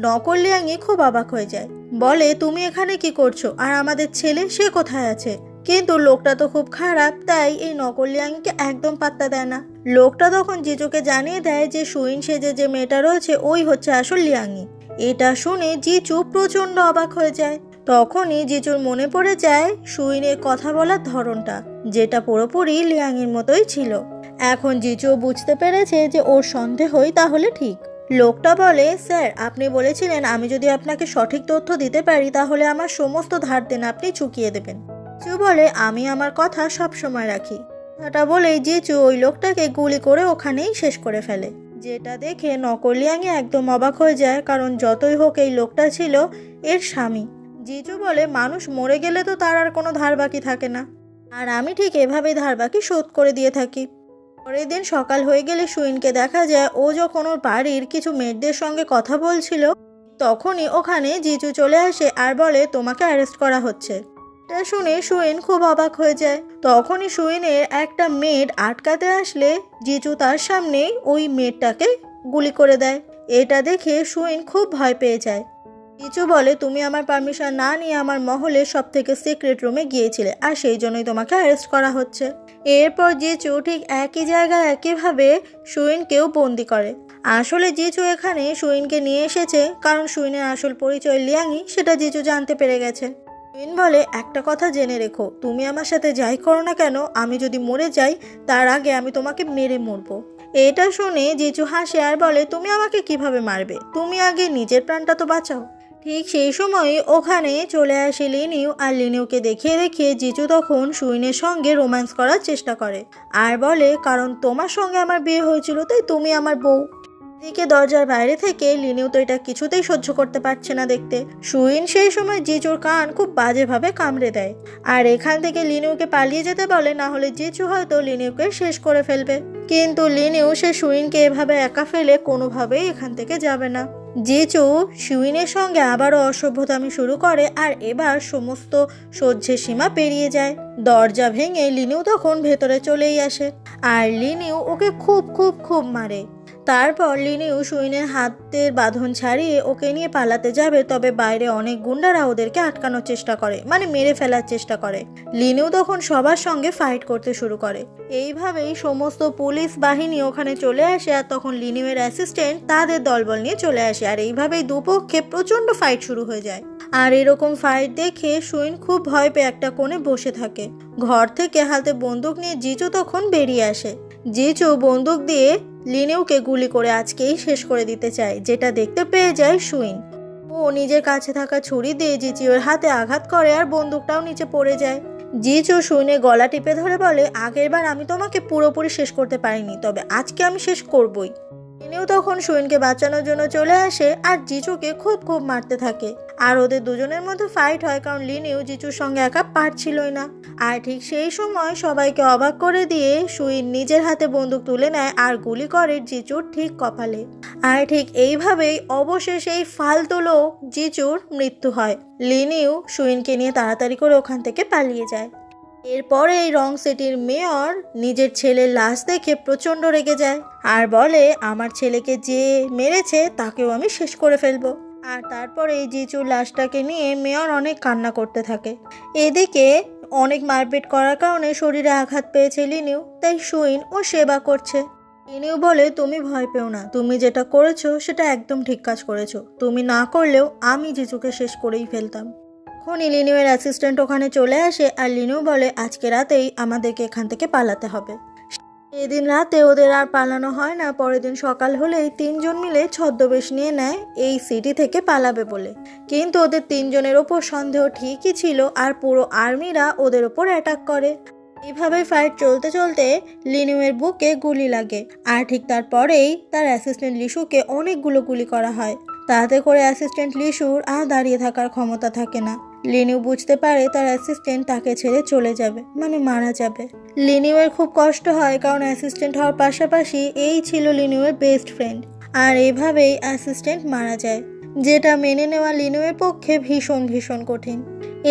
নকল লিয়াংই খুব অবাক হয়ে যায়, বলে, তুমি এখানে কি করছো আর আমাদের ছেলে সে কোথায় আছে? কিন্তু লোকটা তো খুব খারাপ, তাই এই নকল লিয়াংকে একদম পাত্তা দেয় না। লোকটা তখন জিজুকে জানিয়ে দেয় যে সুইন সেজে যে মেয়েটা রয়েছে ওই হচ্ছে আসল লিয়াংই। এটা শুনে জিজু প্রচন্ড অবাক হয়ে যায়। তখনই জিজুর মনে পড়ে যায় সুইনের কথা বলার ধরনটা, যেটা পুরোপুরি লিয়াংয়ের মতোই ছিল। এখন জিজু বুঝতে পেরেছে যে ওর সন্দেহই তাহলে ঠিক। লোকটা বলে, স্যার আপনি বলেছিলেন আমি যদি আপনাকে সঠিক তথ্য দিতে পারি তাহলে আমার সমস্ত ধার দেনা আপনি চুকিয়ে দেবেন। জিজু বলে, আমি আমার কথা সব সময় রাখি। কথাটা বলেই জিজু ওই লোকটাকে গুলি করে ওখানেই শেষ করে ফেলে, যেটা দেখে নকল লিয়াংই একদম অবাক হয়ে যায়, কারণ যতই হোক এই লোকটা ছিল এর স্বামী। জিজু বলে, মানুষ মরে গেলে তো তার আর কোনো ধার বাকি থাকে না, আর আমি ঠিক এভাবেই ধার বাকি শোধ করে দিয়ে থাকি। পরের দিন সকাল হয়ে গেলে সুইনকে দেখা যায় ও যখন ওর বাড়ির কিছু মেয়েদের সঙ্গে কথা বলছিল তখনই ওখানে জিজু চলে আসে আর বলে, তোমাকে অ্যারেস্ট করা হচ্ছে। এটা শুনে সুইন খুব অবাক হয়ে যায়। তখনই সুইনের একটা মেড আটকাতে আসলে জিজু তার সামনে ওই মেয়েটাকে গুলি করে দেয়। এটা দেখে সুইন খুব ভয় পেয়ে যায়। জিজু বলে, তুমি আমার পারমিশন না নিয়ে আমার মহলের সব থেকে সিক্রেট রুমে গিয়েছিলে আর সেই জন্যই তোমাকে অ্যারেস্ট করা হচ্ছে। এরপর জিজু ঠিক একই জায়গায় একইভাবে সুইনকেও বন্দি করে। আসলে জিজু এখানে সুইনকে নিয়ে এসেছে কারণ সুইনের আসল পরিচয় লিয়াংই, সেটা জিজু জানতে পেরে গেছে। সুইন বলে, একটা কথা জেনে রেখো, তুমি আমার সাথে যাই করো না কেন, আমি যদি মরে যাই তার আগে আমি তোমাকে মেরে মরবো। এটা শুনে জিজু হাসে আর বলে, তুমি আমাকে কিভাবে মারবে, তুমি আগে নিজের প্রাণটা তো বাঁচাও। ঠিক সেই সময় ওখানে চলে আসে লিনিউ আর লিনিউকে দেখিয়ে দেখিয়ে জিজু তখন সুইনের সঙ্গে রোম্যান্স করার চেষ্টা করে আর বলে, কারণ তোমার সঙ্গে আমার বিয়ে হয়েছিল তাই তুমি আমার বউ। এদিকে দরজার বাইরে থেকে লিনিউ তো এটা কিছুতেই সহ্য করতে পারছে না দেখতে। সুইন সেই সময় জিজুর কান খুব বাজেভাবে কামড়ে দেয় আর এখান থেকে লিনিউকে পালিয়ে যেতে বলে, না হলে জিজু হয়তো লিনিউকে শেষ করে ফেলবে। কিন্তু লিনিউ সে সুইনকে এভাবে একা ফেলে কোনোভাবেই এখান থেকে যাবে না। জিজু সুইনের সঙ্গে আবারও অসভ্যতামি শুরু করে আর এবার সমস্ত সহ্যের সীমা পেরিয়ে যায়। দরজা ভেঙে লিনিউ তখন ভেতরে চলেই আসে আর লিনিউ ওকে খুব খুব খুব মারে। তারপর লিনিউ সুইনের হাতের বাঁধন ছাড়িয়ে ওকে নিয়ে পালাতে যাবে, তবে বাইরে অনেক গুন্ডারা ওদেরকে আটকানোর চেষ্টা করে, মানে মেরে ফেলার চেষ্টা করে। লিনিউ তখন সবার সঙ্গে ফাইট করতে শুরু করে। এইভাবেই সমস্ত পুলিশ বাহিনী ওখানে চলে আসে আর তখন লিনিউয়ের অ্যাসিস্ট্যান্ট তাদের দলবল নিয়ে চলে আসে আর এইভাবেই দুপক্ষে প্রচণ্ড ফাইট শুরু হয়ে যায়। আর এরকম ফাইট দেখে সুইন খুব ভয় পেয়ে একটা কোণে বসে থাকে। ঘর থেকে হাতে বন্দুক নিয়ে জিজু তখন বেরিয়ে আসে। জিজু বন্দুক দিয়ে লিনিউকে গুলি করে আজকেই শেষ করে দিতে চায়, যেটা দেখতে পেয়ে যায় সুইন। ও নিজের কাছে থাকা ছুরি দিয়ে জিজুর হাতে আঘাত করে আর বন্দুকটাও নিচে পড়ে যায়। জিজু সুইনের গলা টিপে ধরে বলে, আগেরবার আমি তোমাকে পুরোপুরি শেষ করতে পারিনি, তবে আজকে আমি শেষ করবই। লিনিউ তখন সুইনকে বাঁচানোর জন্য চলে আসে আর জিচুকে খুব খুব মারতে থাকে। আর ওদের দুজনের মধ্যে ফাইট হয়, কারণ লিনিউ জিচুর সঙ্গে একা পারছিলই না। আর ঠিক সেই সময় সবাইকে অবাক করে দিয়ে সুইন নিজের হাতে বন্দুক তুলে নেয় আর গুলি করে জিচুর ঠিক কপালে। আর ঠিক এইভাবেই অবশেষে এই ফালতু লোক জিচুর মৃত্যু হয়। লিনিউ সুইনকে নিয়ে তাড়াতাড়ি করে ওখান থেকে পালিয়ে যায়। এরপরে এই রং সিটির মেয়র নিজের ছেলের লাশ দেখে প্রচণ্ড রেগে যায় আর বলে, আমার ছেলেকে যে মেরেছে তাকেও আমি শেষ করে ফেলবো। আর তারপরে এই জিচুর লাশটাকে নিয়ে মেয়র অনেক কান্না করতে থাকে। এদিকে অনেক মারপিট করার কারণে শরীরে আঘাত পেয়েছে লিনিউ, তাই সুইন ও সেবা করছে। লিনিউ বলে, তুমি ভয় পেও না, তুমি যেটা করেছো সেটা একদম ঠিক কাজ করেছো। তুমি না করলেও আমি জিচুকে শেষ করেই ফেলতাম। তখনই লিনিউয়ের অ্যাসিস্ট্যান্ট ওখানে চলে আসে আর লিনিউ বলে, আজকে রাতেই আমাদেরকে এখান থেকে পালাতে হবে। এদিন রাতে ওদের আর পালানো হয় না। পরের দিন সকাল হলেই তিনজন মিলে ছদ্মবেশ নিয়ে নেয় এই সিটি থেকে পালাবে বলে। কিন্তু ওদের তিনজনের ওপর সন্দেহ ঠিকই ছিল আর পুরো আর্মিরা ওদের ওপর অ্যাটাক করে। এইভাবে ফাইট চলতে চলতে লিনিউয়ের বুকে গুলি লাগে আর ঠিক তারপরেই তার অ্যাসিস্ট্যান্ট লিসুকে অনেকগুলো গুলি করা হয়। তাতে করে অ্যাসিস্ট্যান্ট লিসুর আর দাঁড়িয়ে থাকার ক্ষমতা থাকে না। লিনিউ বুঝতে পারে তার অ্যাসিস্ট্যান্ট তাকে ছেড়ে চলে যাবে, মানে মারা যাবে। লিনিউয়ের খুব কষ্ট হয়, কারণ অ্যাসিস্ট্যান্ট হওয়ার পাশাপাশি এই ছিল লিনিউয়ের বেস্ট ফ্রেন্ড। আর এইভাবেই অ্যাসিস্ট্যান্ট মারা যায়, যেটা মেনে নেওয়া লিনিউয়ের পক্ষে ভীষণ ভীষণ কঠিন।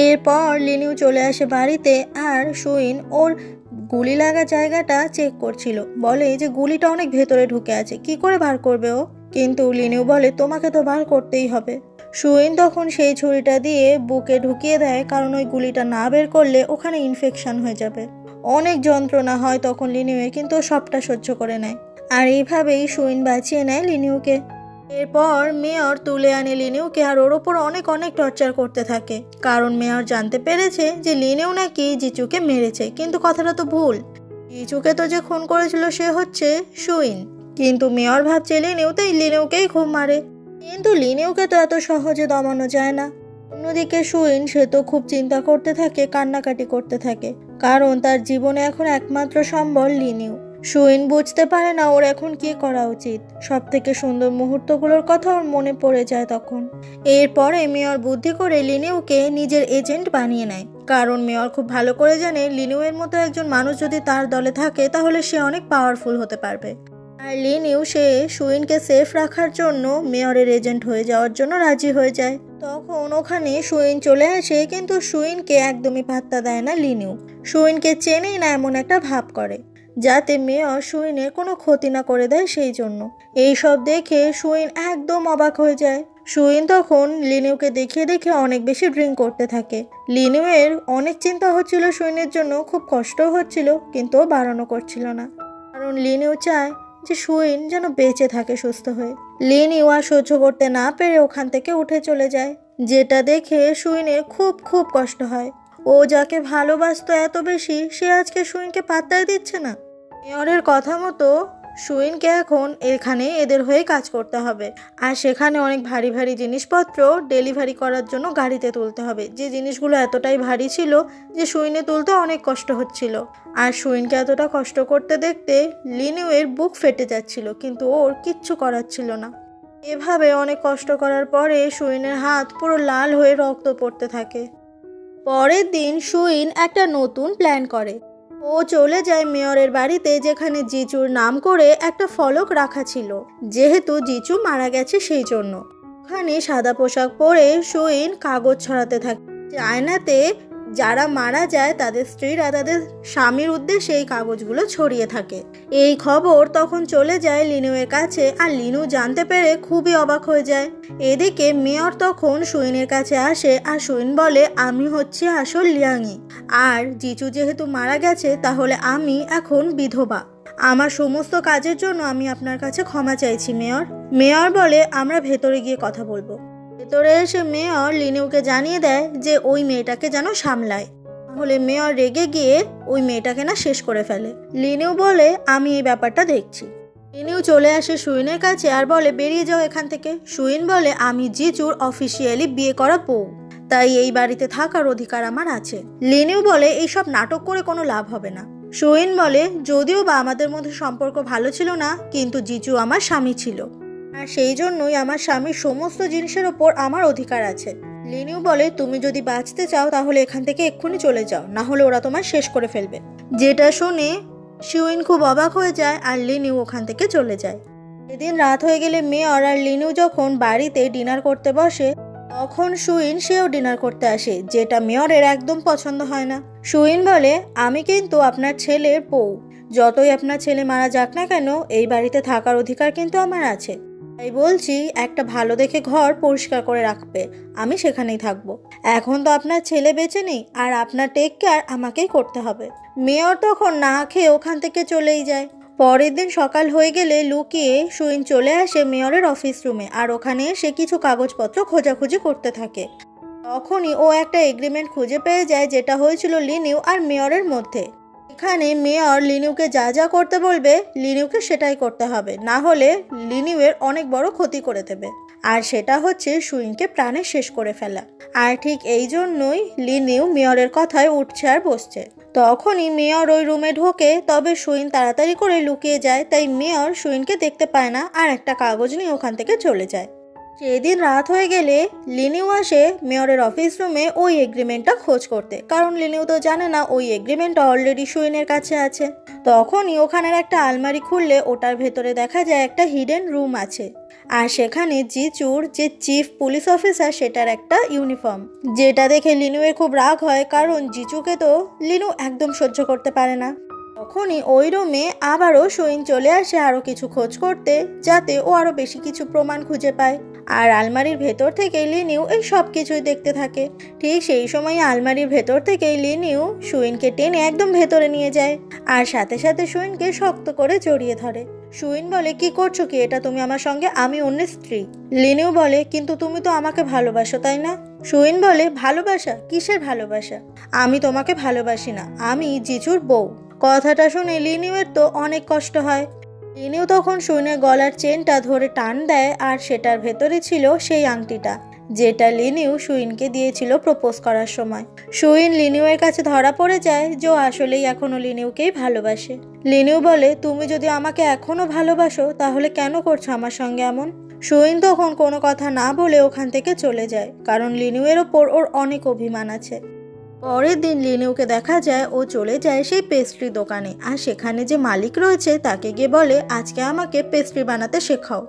এরপর লিনিউ চলে আসে বাড়িতে আর সুইন ওর গুলি লাগা জায়গাটা চেক করছিল। বলে যে গুলিটা অনেক ভেতরে ঢুকে আছে, কি করে বার করবে ও? কিন্তু লিনিউ বলে, তোমাকে তো বার করতেই হবে। সুইন তখন সেই ছুরিটা দিয়ে বুকে ঢুকিয়ে দেয়, কারণ ওই গুলিটা না বের করলে ওখানে ইনফেকশন হয়ে যাবে। অনেক যন্ত্রণা হয় তখন লিনিউয়ে, কিন্তু সবটা সহ্য করে নেয়। আর এইভাবেই সুইন বাঁচিয়ে নেয় লিনিউকে। এরপর মেয়র তুলে আনে লিনিউকে আর ওর ওপর অনেক অনেক টর্চার করতে থাকে, কারণ মেয়র জানতে পেরেছে যে লিনিউ নাকি জিচুকে মেরেছে। কিন্তু কথাটা তো ভুল, জিচুকে তো যে খুন করেছিল সে হচ্ছে সুইন। কিন্তু মেয়র ভাবছে লিনিউ, তাই লিনিউকেই খুব মারে। কিন্তু লিনিউকে তো এত সহজে দমানো যায় না। অন্যদিকে সুইন সে তো খুব চিন্তা করতে থাকে, কান্নাকাটি করতে থাকে, কারণ তার জীবনে এখন একমাত্র সম্বল লিনিউ। সুইন বুঝতে পারে না ওর এখন কি করা উচিত। সব থেকে সুন্দর মুহূর্তগুলোর কথা ওর মনে পড়ে যায় তখন। এরপরে মেয়র বুদ্ধি করে লিনিউকে নিজের এজেন্ট বানিয়ে নেয়, কারণ মেয়র খুব ভালো করে জানে লিনিউয়ের মতো একজন মানুষ যদি তার দলে থাকে তাহলে সে অনেক পাওয়ারফুল হতে পারবে। আর লিনিউ সে সুইনকে সেফ রাখার জন্য মেয়রের এজেন্ট হয়ে যাওয়ার জন্য রাজি হয়ে যায়। তখন ওখানে সুইন চলে আসে, কিন্তু সুইনকে একদমই পাত্তা দেয় না লিনিউ। সুইনকে চেনেই না এমন একটা ভাব করে, যাতে মেয়র সুইনের কোনো ক্ষতি না করে দেয় সেই জন্য। এইসব দেখে সুইন একদম অবাক হয়ে যায়। সুইন তখন লিনিউকে দেখিয়ে দেখে অনেক বেশি ড্রিঙ্ক করতে থাকে। লিনিউয়ের অনেক চিন্তা হচ্ছিল সুইনের জন্য, খুব কষ্টও হচ্ছিল, কিন্তু ও বারণও করছিল না, কারণ লিনিউ চায় যে সুইন যেন বেঁচে থাকে সুস্থ হয়ে। লিনিউ আর সহ্য করতে না পেরে ওখান থেকে উঠে চলে যায়, যেটা দেখে সুইনের খুব খুব কষ্ট হয়। ও যাকে ভালোবাসতো এত বেশি, সে আজকে সুইনকে পাত্তাই দিচ্ছে না। মেয়রের কথা মতো সুইনকে এখন এখানে এদের হয়ে কাজ করতে হবে, আর সেখানে অনেক ভারী ভারী জিনিসপত্র ডেলিভারি করার জন্য গাড়িতে তুলতে হবে, যে জিনিসগুলো এতটাই ভারী ছিল যে সুইনে তুলতে অনেক কষ্ট হচ্ছিল। আর সুইনকে এতটা কষ্ট করতে দেখতে লিনিউয়ের বুক ফেটে যাচ্ছিল, কিন্তু ওর কিচ্ছু করার ছিল না। এভাবে অনেক কষ্ট করার পরে সুইনের হাত পুরো লাল হয়ে রক্ত পড়তে থাকে। পরের দিন সুইন একটা নতুন প্ল্যান করে। ও চলে যায় মেয়রের বাড়িতে, যেখানে জিচুর নাম করে একটা ফলক রাখা ছিল, যেহেতু জিচু মারা গেছে সেই জন্য। ওখানে সাদা পোশাক পরে সুইন কাগজ ছড়াতে থাকে। চায়নাতে যারা মারা যায় তাদের স্ত্রীরা তাদের স্বামীর উদ্দেশ্যে এই কাগজগুলো ছড়িয়ে থাকে। এই খবর তখন চলে যায় লিনুয়ের কাছে, আর লিনু জানতে পেরে খুবই অবাক হয়ে যায়। এদিকে মেয়র তখন সুইনের কাছে আসে আর সুইন বলে, আমি হচ্ছে আসল লিয়াংই, আর জিচু যেহেতু মারা গেছে তাহলে আমি এখন বিধবা। আমার সমস্ত কাজের জন্য আমি আপনার কাছে ক্ষমা চাইছি মেয়র। মেয়র বলে, আমরা ভেতরে গিয়ে কথা বলবো। ভেতরে এসে মেয়র লিনুকে জানিয়ে দেয় যে ওই মেয়েটাকে যেন সামলায়, তাহলে মেয়র রেগে গিয়ে ওই মেয়েটাকে না শেষ করে ফেলে। লিনু বলে, আমি এই ব্যাপারটা দেখছি। লিনু চলে আসে সুইনের কাছে আর বলে, বেরিয়ে যাও এখান থেকে। সুইন বলে, আমি জিচুর অফিসিয়ালি বিয়ে করা বউ, তাই এই বাড়িতে থাকার অধিকার আমার আছে। লিনু বলে, এইসব নাটক করে কোনো লাভ হবে না, সুইন বলে, যদিও বা আমাদের মধ্যে সম্পর্ক ভালো ছিল না, কিন্তু জিজু আমার স্বামী ছিল, আর সেই জন্যই আমার স্বামীর সমস্ত জিনিসের ওপর আমার অধিকার আছে। লিনিউ বলে, তুমি যদি বাঁচতে চাও তাহলে এখান থেকে এক্ষুনি চলে যাও, না হলে ওরা তোমার শেষ করে ফেলবে। যেটা শুনে সুইন খুব অবাক হয়ে যায় আর লিনিউ ওখান থেকে চলে যায়। সেদিন রাত হয়ে গেলে মেয়র আর লিনিউ যখন বাড়িতে ডিনার করতে বসে, তখন সুইন সেও ডিনার করতে আসে, যেটা মেয়রের একদম পছন্দ হয় না। সুইন বলে, আমি কিন্তু আপনার ছেলের বউ, যতই আপনার ছেলে মারা যাক না কেন এই বাড়িতে থাকার অধিকার কিন্তু আমার আছে। তাই বলছি, একটা ভালো দেখে ঘর পরিষ্কার করে রাখবে, আমি সেখানেই থাকবো। এখন তো আপনার ছেলে বেঁচে নেই, আর আপনার টেক কেয়ার আমাকেই করতে হবে। মেয়র তখন না খেয়ে ওখান থেকে চলেই যায়। পরের দিন সকাল হয়ে গেলে লুকিয়ে সুইন চলে আসে মেয়রের অফিস রুমে, আর ওখানে এসে কিছু কাগজপত্র খোঁজাখুঁজি করতে থাকে। তখনই ও একটা এগ্রিমেন্ট খুঁজে পেয়ে যায়, যেটা হয়েছিল লিনিউ আর মেয়রের মধ্যে। এখানে মেয়র লিনিউকে যা যা করতে বলবে লিনিউকে সেটাই করতে হবে, না হলে লিনিউয়ের অনেক বড় ক্ষতি করে দেবে। আর সেটা হচ্ছে সুইনকে প্রাণে শেষ করে ফেলা। আর ঠিক এই জন্যই লিনিউ মেয়রের কথায় উঠছে আর বসছে। তখনই মেয়র ওই রুমে ঢোকে, তবে সুইন তাড়াতাড়ি করে লুকিয়ে যায়, তাই মেয়র সুইনকে দেখতে পায় না আর একটা কাগজ নিয়ে ওখান থেকে চলে যায়। সেদিন রাত হয়ে গেলে লিনিউ আসে মেয়রের অফিস রুমে ওই এগ্রিমেন্টটা খোঁজ করতে, কারণ লিনিউ তো জানে না ওই এগ্রিমেন্টটা অলরেডি সুইনের কাছে আছে। তখনই ওখানের একটা আলমারি খুললে ওটার ভেতরে দেখা যায় একটা হিডেন রুম আছে, আর সেখানে জিচুর যে চিফ পুলিশ অফিসার সেটার একটা ইউনিফর্ম, যেটা দেখে লিনুয়ের খুব রাগ হয়, কারণ জিচুকে তো লিনু একদম সহ্য করতে পারে না। তখনই ওই রুমে আবারও সুইন চলে আসে আরও কিছু খোঁজ করতে, যাতে ও আরও বেশি কিছু প্রমাণ খুঁজে পায়। আর আলমারির ভেতর থেকে লিনিউ এই সব কিছুই দেখতে থাকে। ঠিক সেই সময় আলমারির ভেতর থেকেই লিনিউ সুইনকে টেনে একদম ভেতরে নিয়ে যায়, আর সাথে সাথে সুইনকে শক্ত করে জড়িয়ে ধরে। সুইন বলে, কি করছো কি এটা তুমি আমার সঙ্গে? আমি অন্যের স্ত্রী। লিনিউ বলে, কিন্তু তুমি তো আমাকে ভালোবাসো তাই না? সুইন বলে, ভালোবাসা? কিসের ভালোবাসা? আমি তোমাকে ভালোবাসি না, আমি জিজুর বউ। কথাটা শুনে লিনিউয়ের তো অনেক কষ্ট হয়। লিনিউ তখন সুইনের গলার চেনটা ধরে টান দেয়, আর সেটার ভেতরে ছিল সেই আংটিটা, যেটা লিনিউ সুইনকে দিয়েছিল প্রপোজ করার সময়। সুইন লিনিউয়ের কাছে ধরা পড়ে যায় যে আসলেই এখনো লিনিউকেই ভালোবাসে। লিনিউ বলে, তুমি যদি আমাকে এখনো ভালোবাসো তাহলে কেন করছো আমার সঙ্গে এমন? সুইন তখন কোনো কথা না বলে ওখান থেকে চলে যায়, কারণ লিনিউয়ের ওপর ওর অনেক অভিমান আছে। পরের দিন লিনিউকে দেখা যায় ও চলে যায় সেই পেস্ট্রি দোকানে, আর সেখানে যে মালিক রয়েছে তাকে গিয়ে বলে, আজকে আমাকে পেস্ট্রি বানাতে শেখাও।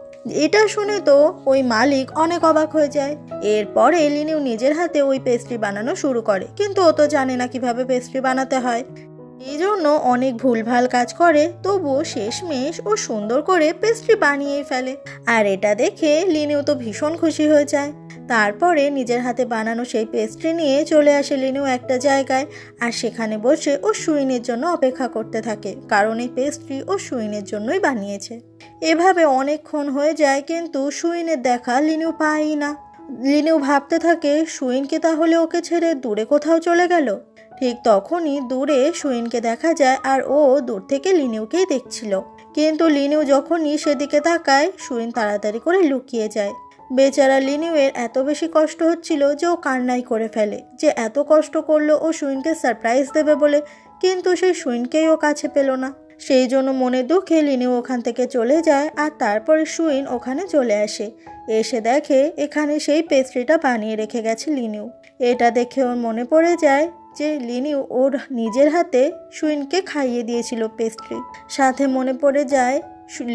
এটা শুনে তো ওই মালিক অনেক অবাক হয়ে যায়। এরপরে লিনিউ নিজের হাতে ওই পেস্ট্রি বানানো শুরু করে, কিন্তু ও তো জানে না কিভাবে পেস্ট্রি বানাতে হয়। এই জন্য অনেক ভুলভাল কাজ করে, তবুও শেষমেশ ও সুন্দর করে পেস্ট্রি বানিয়েই ফেলে। আর এটা দেখে লিনিউ তো ভীষণ খুশি হয়ে যায়। তারপরে নিজের হাতে বানানো সেই পেস্ট্রি নিয়ে চলে আসে লিনিউ একটা জায়গায়, আর সেখানে বসে ও সুইনের জন্য অপেক্ষা করতে থাকে, কারণ এই পেস্ট্রি ও সুইনের জন্যই বানিয়েছে। এভাবে অনেকক্ষণ হয়ে যায়, কিন্তু সুইনের দেখা লিনিউ পায়ই না। লিনিউ ভাবতে থাকে, সুইনকে তাহলে ওকে ছেড়ে দূরে কোথাও চলে গেল। ঠিক তখনই দূরে সুইনকে দেখা যায়, আর ও দূর থেকে লিনিউকেই দেখছিল। কিন্তু লিনিউ যখনই সেদিকে তাকায়, সুইন তাড়াতাড়ি করে লুকিয়ে যায়। বেচারা লিনিউয়ের এত বেশি কষ্ট হচ্ছিল যে ও কান্নাই করে ফেলে, যে এত কষ্ট করলো ও সুইনকে সারপ্রাইজ দেবে বলে, কিন্তু সেই সুইনকেই ও কাছে পেল না। সেই জন্য মনে দুঃখে লিনিউ ওখান থেকে চলে যায়, আর তারপরে সুইন ওখানে চলে আসে। এসে দেখে এখানে সেই পেস্ট্রিটা বানিয়ে রেখে গেছে লিনিউ। এটা দেখে ওর মনে পড়ে যায় যে লিনিউ ওর নিজের হাতে সুইনকে খাইয়ে দিয়েছিল পেস্ট্রি। সাথে মনে পড়ে যায়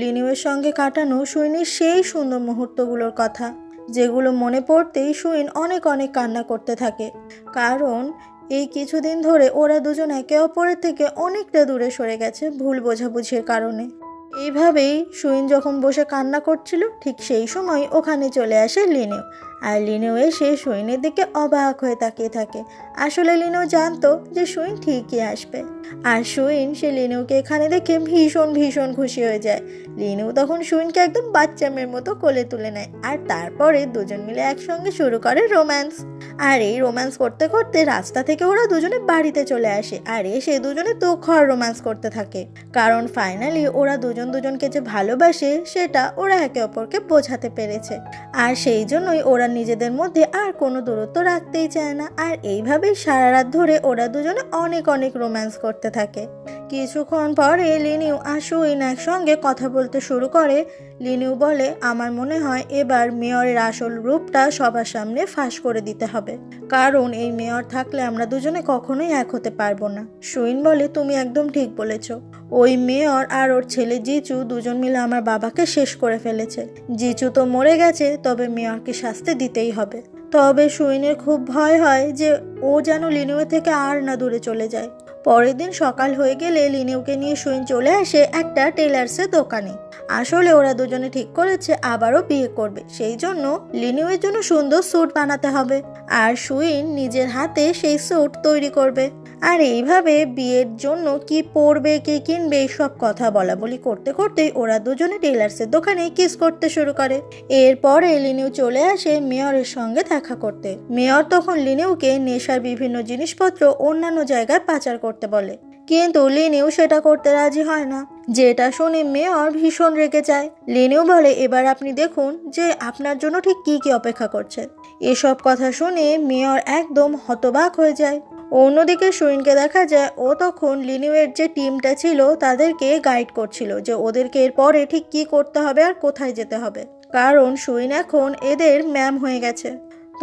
লিনিউয়ের সঙ্গে কাটানো সুইনের সেই সুন্দর মুহূর্তগুলোর কথা, যেগুলো মনে পড়তেই সুইন অনেক অনেক কান্না করতে থাকে, কারণ এই কিছুদিন ধরে ওরা দুজন একে অপরের থেকে অনেকটা দূরে সরে গেছে ভুল বোঝাবুঝির কারণে। এইভাবেই সুইন যখন বসে কান্না করছিল, ঠিক সেই সময় ওখানে চলে আসে লিনিউ, আর লিনিউ এসে সুইনের দিকে অবাক হয়ে তাকিয়ে থাকে। আসলে লিনিউ জানতো যে সুইন ঠিকই আসবে, আর সুইন সে লিনিউকে এখানে দেখে ভীষণ ভীষণ খুশি হয়ে যায়। লিনিউ তখন সুইনকে একদম বাচ্চা মেয়ের মতো কোলে তুলে নেয়, আর তারপরে দুজন মিলে একসঙ্গে শুরু করে রোম্যান্স। আর এই রোম্যান্স করতে করতে রাস্তা থেকে ওরা দুজনে বাড়িতে চলে আসে, আর এসে দুজনে তুখর রোম্যান্স করতে থাকে, কারণ ফাইনালি ওরা দুজনকে যে ভালোবাসে সেটা ওরা একে অপরকে বোঝাতে পেরেছে। আর সেই জন্যই ওরা নিজেদের মধ্যে আর কোনো দূরত্ব রাখতেই চায় না। আর এইভাবে এইভাবেই সারা রাত ধরে ওরা দুজনে অনেক অনেক রোম্যান্স করতে থাকে। কিছুক্ষণ পরে লিনিউ আর সুইন একসঙ্গে কথা বলতে শুরু করে। লিনিউ বলে, আমার মনে হয় এবার মেয়রের আসল রূপটা সবার সামনে ফাঁস করে দিতে হবে, কারণ এই মেয়র থাকলে আমরা দুজনে কখনোই এক হতে পারবো না। সুইন বলে, তুমি একদম ঠিক বলেছ। ওই মেয়র আর ওর ছেলে জিচু দুজন মিলে আমার বাবাকে শেষ করে ফেলেছে। জিচু তো মরে গেছে, তবে মেয়রকে শাস্তি দিতেই হবে। তবে সুইনের খুব ভয় হয় যে ও যেন লিনিউয়ের থেকে আর না দূরে চলে যায়। পরের দিন সকাল হয়ে গেলে লিনিউকে নিয়ে সুইন চলে আসে একটা টেলার্সের দোকানে। আসলে ওরা দুজনে ঠিক করেছে আবারও বিয়ে করবে, সেই জন্য লিনিউয়ের জন্য সুন্দর স্যুট বানাতে হবে, আর সুইন নিজের হাতে সেই স্যুট তৈরি করবে। আর এইভাবে বিয়ের জন্য কি পরবে, কি কিনবে, সব কথা বলা বলি করতে করতেই ওরা দুজনে টেলার্সের দোকানে কিস করতে শুরু করে। এরপরে লিনিউ চলে আসে মেয়রের সঙ্গে দেখা করতে। মেয়র তখন লিনিউকে নেশার বিভিন্ন জিনিসপত্র অন্যান্য জায়গায় পাচার করতে বলে, কিন্তু লিনিউ সেটা করতে রাজি হয় না, যেটা শুনে মেয়র ভীষণ রেগে যায়। লিনিউ বলে, এবার আপনি দেখুন যে আপনার জন্য ঠিক কি কি অপেক্ষা করছে। এসব কথা শুনে মেয়র একদম হতবাক হয়ে যায়। অন্যদিকে সুইনকে দেখা যায় ও তখন লিনিউয়ের যে টিমটা ছিল তাদেরকে গাইড করছিল যে ওদেরকে এরপরে ঠিক কি করতে হবে আর কোথায় যেতে হবে, কারণ সুইন এখন এদের ম্যাম হয়ে গেছে।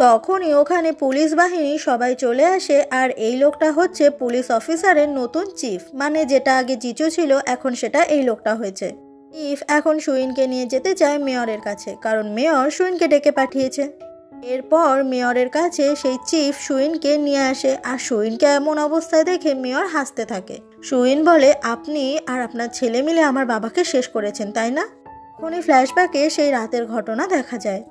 তখনই ওখানে পুলিশ বাহিনী সবাই চলে আসে, আর এই লোকটা হচ্ছে পুলিশ অফিসারের নতুন চিফ, মানে যেটা আগে জিচু ছিল এখন সেটা এই লোকটা হয়েছে। চিফ এখন সুইনকে নিয়ে যেতে চায় মেয়রের কাছে, কারণ মেয়র সুইনকে ডেকে পাঠিয়েছে। এরপর মেয়রের কাছে সেই চিফ সুইনকে নিয়ে আসে, আর সুইনকে এমন অবস্থায় দেখে মেয়র হাসতে থাকে। সুইন বলে, আপনি আর আপনার ছেলে মিলে আমার বাবাকে শেষ করেছেন, তাই না? এখনই ফ্ল্যাশব্যাকে সেই রাতের ঘটনা দেখা যায়।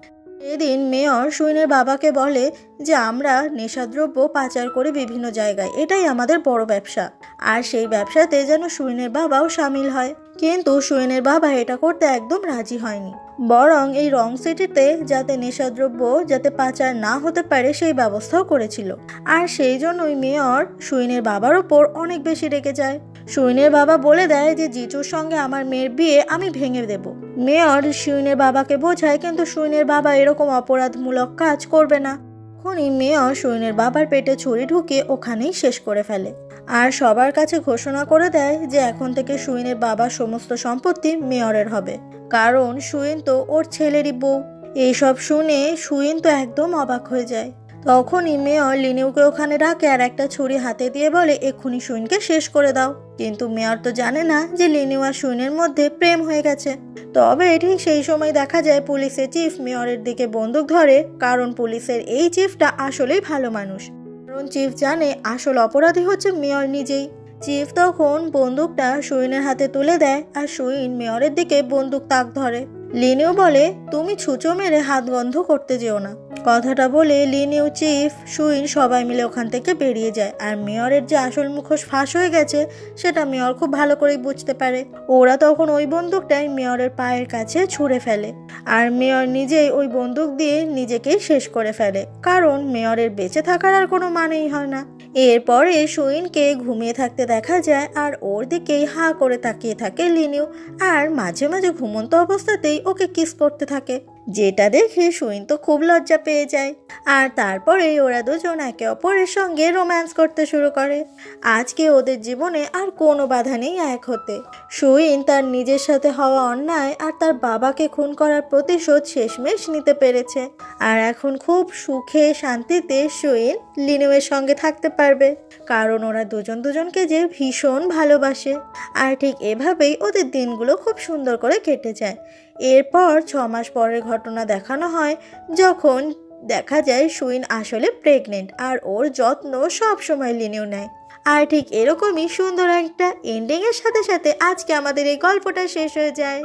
এদিন মেয়র সুইনের বাবাকে বলে যে আমরা নেশাদ্রব্য পাচার করি বিভিন্ন জায়গায়, এটাই আমাদের বড় ব্যবসা, আর সেই ব্যবসাতে যেন সুইনের বাবাও সামিল হয়। কিন্তু সুইনের বাবা এটা করতে একদম রাজি হয়নি, বরং এই রং সিটিতে যাতে নেশাদ্রব্য যাতে পাচার না হতে পারে সেই ব্যবস্থাও করেছিল। আর সেই জন্যই মেয়র সুইনের বাবার ওপর অনেক বেশি রেগে যায়। সুইনের বাবা বলে দেয় যে জিচুর সঙ্গে আমার মেয়ের বিয়ে আমি ভেঙে দেব। মেয়র সুইনের বাবাকে বোঝায়, কিন্তু সুইনের বাবা এরকম অপরাধমূলক কাজ করবে না। তখনই মেয়র সুইনের বাবার পেটে ছুরি ঢুকিয়ে ওখানেই শেষ করে ফেলে, আর সবার কাছে ঘোষণা করে দেয় যে এখন থেকে সুইনের বাবার সমস্ত সম্পত্তি মেয়রের হবে, কারণ সুইন তো ওর ছেলেরই বউ। এইসব শুনে সুইন তো একদম অবাক হয়ে যায়। তখনই মেয়র লিনিউকে ওখানে ডাকে আর একটা ছুরি হাতে দিয়ে বলে, এক্ষুনি সুইনকে শেষ করে দাও। কিন্তু মেয়র তো জানে না যে লিনিউ আর সুইনের মধ্যে প্রেম হয়ে গেছে। তবে ঠিক সেই সময় দেখা যায় পুলিশের চিফ মেয়রের দিকে বন্দুক ধরে, কারণ পুলিশের এই চিফটা আসলেই ভালো মানুষ, কারণ চিফ জানে আসল অপরাধী হচ্ছে মেয়র নিজেই। চিফ তখন বন্দুকটা সুইনের হাতে তুলে দেয়, আর সুইন মেয়রের দিকে বন্দুক তাক ধরে। লিনিউ বলে, তুমি ছুঁচো মেরে হাত বন্ধ করতে যেও না। কথাটা বলে লিনিউ, চিফ, সুইন সবাই মিলে ওখান থেকে বেরিয়ে যায়, আর মেয়রের যে আসল মুখোশ ফাঁস হয়ে গেছে সেটা মেয়র খুব ভালো করেই বুঝতে পারে। ওরা তখন ওই বন্দুকটাই মেয়রের পায়ের কাছে ছুঁড়ে ফেলে, আর মেয়র নিজেই ওই বন্দুক দিয়ে নিজেকেই শেষ করে ফেলে, কারণ মেয়রের বেঁচে থাকার আর কোনো মানেই হয় না। এরপরে সুইনকে ঘুমিয়ে থাকতে দেখা যায়, আর ওর দিকেই হা করে তাকিয়ে থাকে লিনিউ, আর মাঝে মাঝে ঘুমন্ত অবস্থাতেই ওকে কিস করতে থাকে, যেটা দেখে সুইন তো খুব লজ্জা পেয়ে যায়। আর তারপরে ওরা দুজন একে অপরের সঙ্গে রোম্যান্স করতে শুরু করে। আজকে ওদের জীবনে আর কোনো বাধা নেই এক হতে। সুইন তার নিজের সাথে হওয়া অন্যায় আর তার বাবাকে খুন করার প্রতিশোধ শেষমেশ নিতে পেরেছে, আর এখন খুব সুখে শান্তিতে সুইন লিনিউয়ের সঙ্গে থাকতে পারবে, কারণ ওরা দুজন দুজনকে যে ভীষণ ভালোবাসে। আর ঠিক এভাবেই ওদের দিনগুলো খুব সুন্দর করে কেটে যায়। এরপর 6 মাস পরের ঘটনা দেখানো হয়, যখন দেখা যায় সুইন আসলে প্রেগনেন্ট, আর ওর যত্ন সব সময় লিনিউ নেয়। আর ঠিক এরকমই সুন্দর একটা এন্ডিংয়ের সাথে সাথে আজকে আমাদের এই গল্পটা শেষ হয়ে যায়।